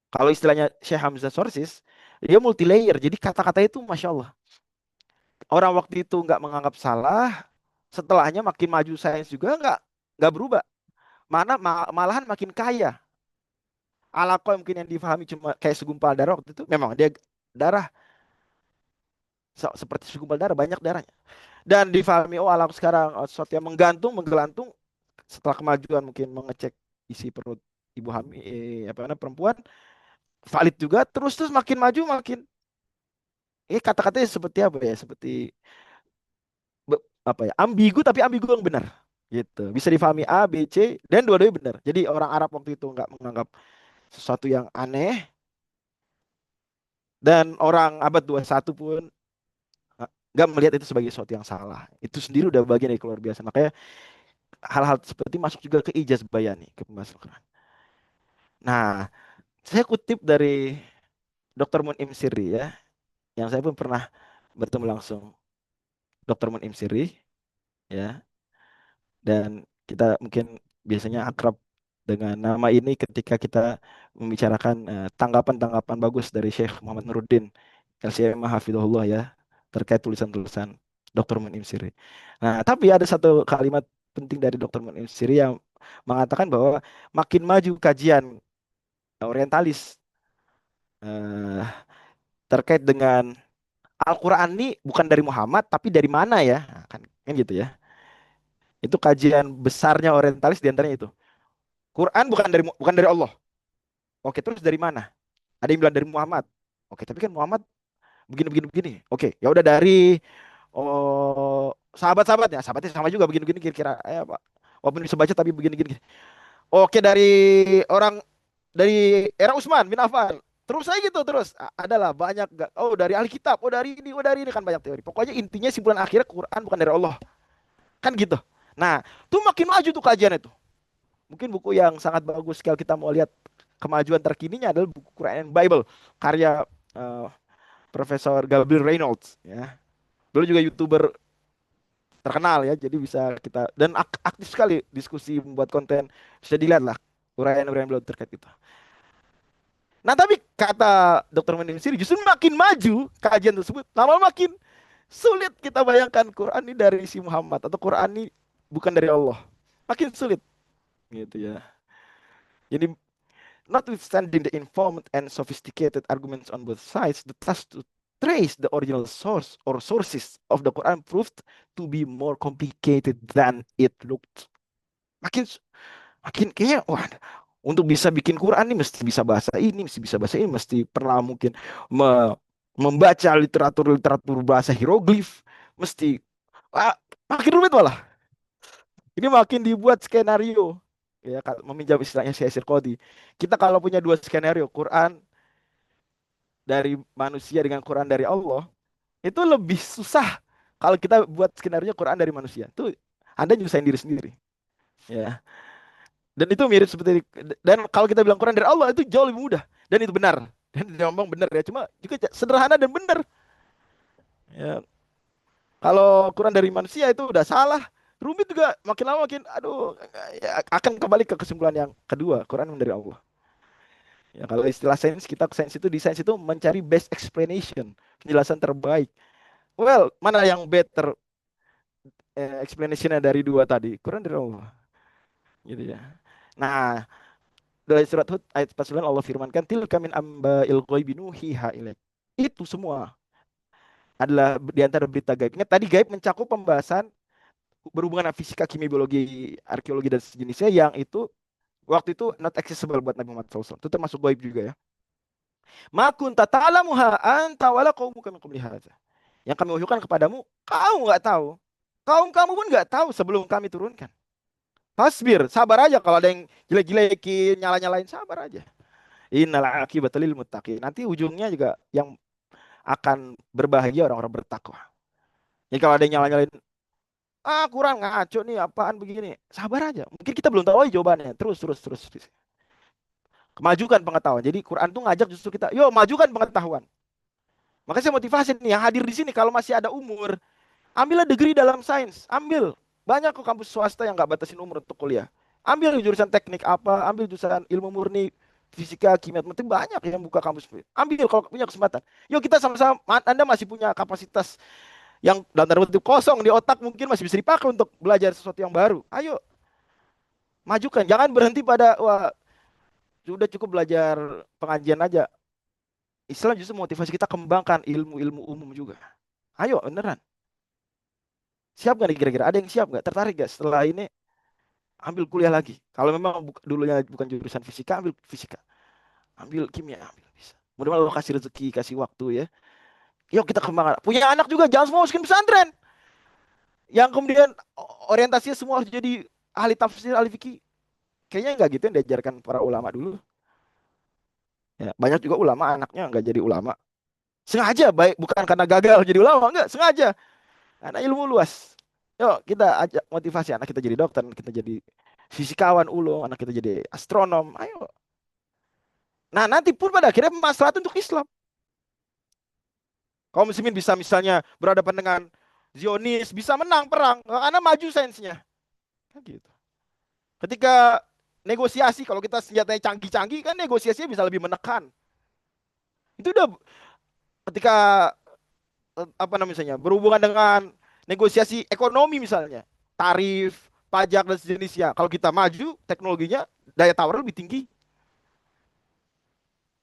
Kalau istilahnya Syekh Hamzah Sorsis, dia multi layer. Jadi kata-kata itu masya Allah. Orang waktu itu nggak menganggap salah, setelahnya makin maju sains juga nggak berubah. Malahan makin kaya. Alaqah mungkin yang difahami cuma kayak segumpal darah waktu itu, memang dia darah seperti segumpal darah, banyak darahnya. Dan difahami oh alam sekarang sesuatu yang menggantung, menggelantung, setelah kemajuan mungkin mengecek isi perut ibu hamil, apa namanya, perempuan, valid juga. Terus terus makin maju makin, kata-katanya seperti apa ya, seperti apa ya, ambigu, tapi ambigu yang benar gitu, bisa difahami A B C dan dua-duanya benar. Jadi orang Arab waktu itu nggak menganggap sesuatu yang aneh, dan orang abad 21 pun nggak melihat itu sebagai sesuatu yang salah. Itu sendiri udah bagian dari luar biasa. Makanya hal-hal seperti masuk juga ke ijaz bayani, ke pembahasan Quran. Nah, saya kutip dari Dr. Mun'im Siri ya, yang saya pun pernah bertemu langsung Dr. Mun'im Siri ya, dan kita mungkin biasanya akrab dengan nama ini ketika kita membicarakan tanggapan-tanggapan bagus dari Syekh Muhammad Nuruddin LCM Hafidhullah ya, terkait tulisan-tulisan Dr. Mun'im Siri. Nah, tapi ada satu kalimat penting dari Dr. Mun'im Siri yang mengatakan bahwa makin maju kajian orientalis eh, terkait dengan Al-Quran ini bukan dari Muhammad tapi dari mana ya? Nah, kan gitu ya. Itu kajian besarnya orientalis diantaranya itu. Quran bukan dari Allah. Oke, terus dari mana? Ada yang bilang dari Muhammad. Oke, tapi kan Muhammad begini begini begini. Oke, ya udah dari sahabat-sahabatnya, sahabatnya sama juga begini begini kira-kira. Pak. Walaupun bisa baca tapi begini begini. Oke, dari orang dari era Utsman bin Affan. Terus aja gitu terus. Adalah banyak oh dari Alkitab, oh dari ini kan banyak teori. Pokoknya intinya simpulan akhirnya Quran bukan dari Allah. Kan gitu. Nah, tuh makin maju tuh kajian itu. Mungkin buku yang sangat bagus kalau kita mau lihat kemajuan terkininya adalah buku Quran and Bible karya eh, Profesor Gabriel Reynolds ya. Beliau juga YouTuber terkenal ya, jadi bisa kita dan aktif sekali diskusi membuat konten, bisa dilihat lah uraian-uraian beliau terkait itu. Nah tapi kata Dr. Menim Siri justru makin maju kajian tersebut, lama makin sulit kita bayangkan Quran ini dari si Muhammad atau Quran ini bukan dari Allah, makin sulit gitu ya. Jadi notwithstanding the informed and sophisticated arguments on both sides, the task to trace the original source or sources of the Quran proved to be more complicated than it looked. Makin makin kayaknya wah, untuk bisa bikin Quran nih mesti bisa bahasa ini, mesti bisa bahasa ini, mesti pernah mungkin me- membaca literatur bahasa hieroglif, mesti ah, makin rumit malah. Ini makin dibuat skenario. Ya, kalau meminjam istilahnya Syekh Qadi. Kita kalau punya dua skenario, Quran dari manusia dengan Quran dari Allah, itu lebih susah kalau kita buat skenario Quran dari manusia. Itu Anda nyusahin diri sendiri. Ya. Dan itu mirip seperti dan kalau kita bilang Quran dari Allah itu jauh lebih mudah dan itu benar. Dan dia ngomong benar ya, cuma juga sederhana dan benar. Ya. Kalau Quran dari manusia itu udah salah, rumit juga makin lama makin aduh ya, akan kembali ke kesimpulan yang kedua, Quran dari Allah. Ya, kalau istilah sains kita sains itu di sains itu mencari best explanation, penjelasan terbaik. Well, mana yang better explanation dari dua tadi? Quran dari Allah. Gitu ya. Nah, dari surat Hud ayat 49 Allah firmankan tilka min amba'il ghaibi nuhiha ilaik. Itu semua adalah di antara berita gaib. Ingat tadi gaib mencakup pembahasan berhubungan dengan fisika, kimia, biologi, arkeologi dan sejenisnya yang itu waktu itu not accessible buat Nabi Muhammad SAW. Itu termasuk gaib juga ya. Ma kunta ta'lamuha anta wala qaumuka min qabli hadza. Yang kami wahyukan kepadamu, kau nggak tahu. Kaum kamu pun nggak tahu sebelum kami turunkan. Tasbir, sabar aja kalau ada yang jelek-jelekin, nyala-nyalain, sabar aja. Innal aqibata lil muttaqin. Nanti ujungnya juga yang akan berbahagia orang-orang bertakwa. Jadi kalau ada yang nyala-nyalain, ah kurang ngaco nih, apaan begini. Sabar aja. Mungkin kita belum tahu aja jawabannya. Terus, terus, terus. Kemajukan pengetahuan. Jadi Quran tuh ngajak justru kita, yuk majukan pengetahuan. Makanya saya motivasi nih yang hadir di sini kalau masih ada umur, ambillah degree dalam sains, ambil. Banyak kok kampus swasta yang nggak batasin umur untuk kuliah. Ambil jurusan teknik apa, ambil jurusan ilmu murni, fisika, kimia, matematik banyak yang buka kampus. Ambil kalau punya kesempatan. Yuk kita sama-sama, Anda masih punya kapasitas yang dalam tanda kutip kosong di otak mungkin masih bisa dipakai untuk belajar sesuatu yang baru. Ayo, majukan. Jangan berhenti pada, wah, sudah cukup belajar pengajian aja. Islam justru motivasi kita kembangkan ilmu-ilmu umum juga. Ayo, beneran. Siap nggak nih kira-kira? Ada yang siap nggak? Tertarik nggak setelah ini ambil kuliah lagi? Kalau memang dulunya bukan jurusan fisika, ambil fisika. Ambil kimia, ambil bisa. Mudah-mudahan Allah kasih rezeki, kasih waktu ya. Yuk kita kembangkan. Punya anak juga, jangan semua masukin pesantren. Yang kemudian orientasinya semua harus jadi ahli tafsir, ahli fikih. Kayaknya nggak gitu yang diajarkan para ulama dulu. Ya, banyak juga ulama anaknya nggak jadi ulama. Sengaja, baik bukan karena gagal jadi ulama, enggak, sengaja. Karena ilmu luas. Yuk kita ajak motivasi anak kita jadi dokter, anak kita jadi fisikawan ulung, anak kita jadi astronom. Ayo. Nah nanti pun pada akhirnya maslahat untuk Islam. Kaum muslimin bisa misalnya berhadapan dengan Zionis, bisa menang perang karena maju sainsnya. Kan gitu. Ketika negosiasi, kalau kita senjatanya canggih-canggih kan negosiasinya bisa lebih menekan. Itu udah ketika apa namanya berhubungan dengan negosiasi ekonomi misalnya, tarif, pajak dan sejenisnya. Kalau kita maju, teknologinya daya tawar lebih tinggi.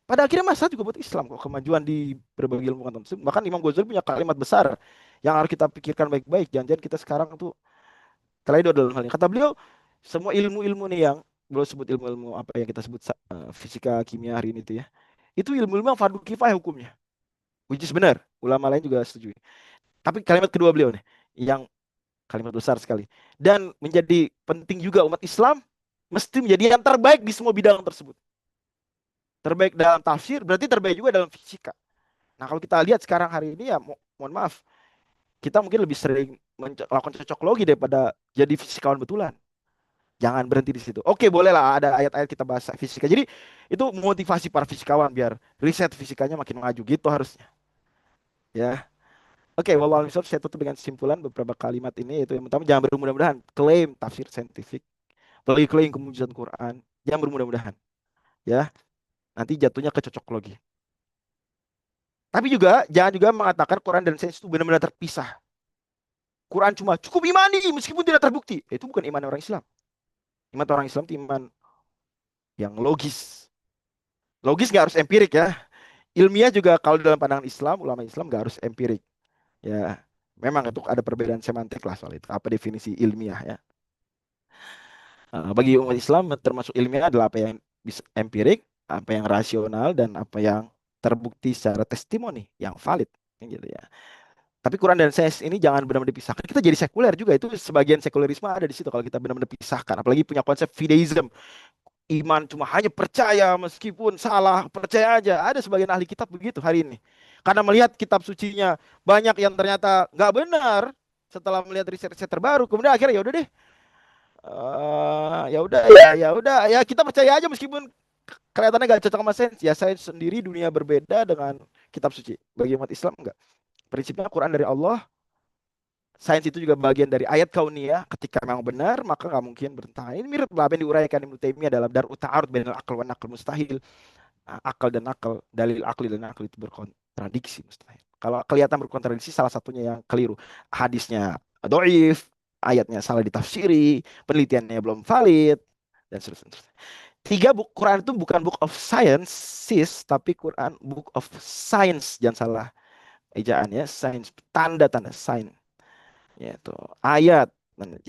Pada akhirnya masalah juga buat Islam kok kemajuan di berbagai ilmu pengetahuan tersebut. Bahkan Imam Ghazali punya kalimat besar yang harus kita pikirkan baik-baik. Jangan-jangan kita sekarang tuh terledo dalam hal ini. Kata beliau, semua ilmu-ilmu nih yang beliau sebut ilmu-ilmu apa yang kita sebut fisika, kimia hari ini tuh ya. Itu ilmu-ilmu yang fardu kifayah hukumnya. Which is benar. Ulama lain juga setuju. Tapi kalimat kedua beliau nih, yang kalimat besar sekali. Dan menjadi penting juga umat Islam mesti menjadi yang terbaik di semua bidang tersebut. Terbaik dalam tafsir, berarti terbaik juga dalam fisika. Nah, kalau kita lihat sekarang hari ini ya mohon maaf, kita mungkin lebih sering melakukan cocok logi daripada jadi fisikawan betulan. Jangan berhenti di situ. Oke, bolehlah ada ayat-ayat kita bahas fisika. Jadi itu motivasi para fisikawan biar riset fisikanya makin maju gitu harusnya. Ya. Oke, wallahu a'lam bishawab. Saya tutup dengan kesimpulan beberapa kalimat ini yaitu yang pertama jangan bermudah-mudahan klaim tafsir saintifik, apalagi klaim kemujizatan Quran. Jangan bermudah-mudahan. Ya, nanti jatuhnya ke cocok logi. Tapi juga jangan juga mengatakan Quran dan sains itu benar-benar terpisah. Quran cuma cukup imani meskipun tidak terbukti. Itu bukan iman orang Islam. Iman orang Islam itu iman yang logis. Logis nggak harus empirik ya. Ilmiah juga kalau dalam pandangan Islam, ulama Islam nggak harus empirik. Ya, memang itu ada perbedaan semantik lah soal itu. Apa definisi ilmiah ya? Bagi umat Islam termasuk ilmiah adalah apa yang bisa empirik, apa yang rasional dan apa yang terbukti secara testimoni yang valid, gitu ya. Tapi Quran dan sains ini jangan benar-benar dipisahkan. Kita jadi sekuler juga, itu sebagian sekulerisme ada di situ kalau kita benar-benar pisahkan. Apalagi punya konsep fideism, iman cuma hanya percaya meskipun salah, percaya aja. Ada sebagian ahli kitab begitu hari ini. Karena melihat kitab sucinya banyak yang ternyata nggak benar. Setelah melihat riset-riset terbaru, kemudian akhirnya ya udah deh, ya udah ya kita percaya aja meskipun kelihatannya gak cocok sama sains. Ya sains sendiri dunia berbeda dengan kitab suci. Bagi umat Islam enggak. Prinsipnya Quran dari Allah, sains itu juga bagian dari ayat kauniyah. Ketika memang benar, maka nggak mungkin bertentangan. Ini mirip lah apa yang diuraikan Ibnu Taimiyah dalam Darut Ta'arud bainal akal wa nakal mustahil. Akal dan nakal, dalil akli dan nakal itu berkontradiksi mustahil. Kalau kelihatan berkontradiksi, salah satunya yang keliru. Hadisnya doif, ayatnya salah ditafsiri, penelitiannya belum valid, dan seterusnya. Tiga, Quran itu bukan book of sciences, tapi Quran book of science. Jangan salah ejaan ya, science, tanda-tanda, sign. Yaitu ayat.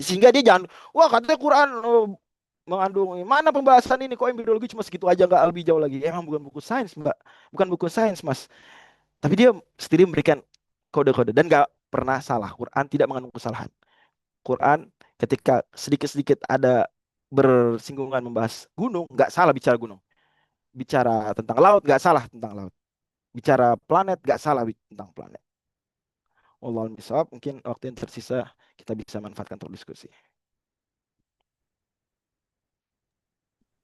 Sehingga dia jangan, wah katanya Quran mengandung mana pembahasan ini kok embriologi cuma segitu aja nggak lebih jauh lagi. Emang bukan buku sains mbak, bukan buku sains mas. Tapi dia sendiri memberikan kode-kode dan nggak pernah salah. Quran tidak mengandung kesalahan. Quran ketika sedikit-sedikit ada bersinggungan membahas gunung, nggak salah bicara gunung. Bicara tentang laut, nggak salah tentang laut. Bicara planet, nggak salah tentang planet. Wallahualam bisawab. Mungkin waktu yang tersisa kita bisa manfaatkan untuk diskusi.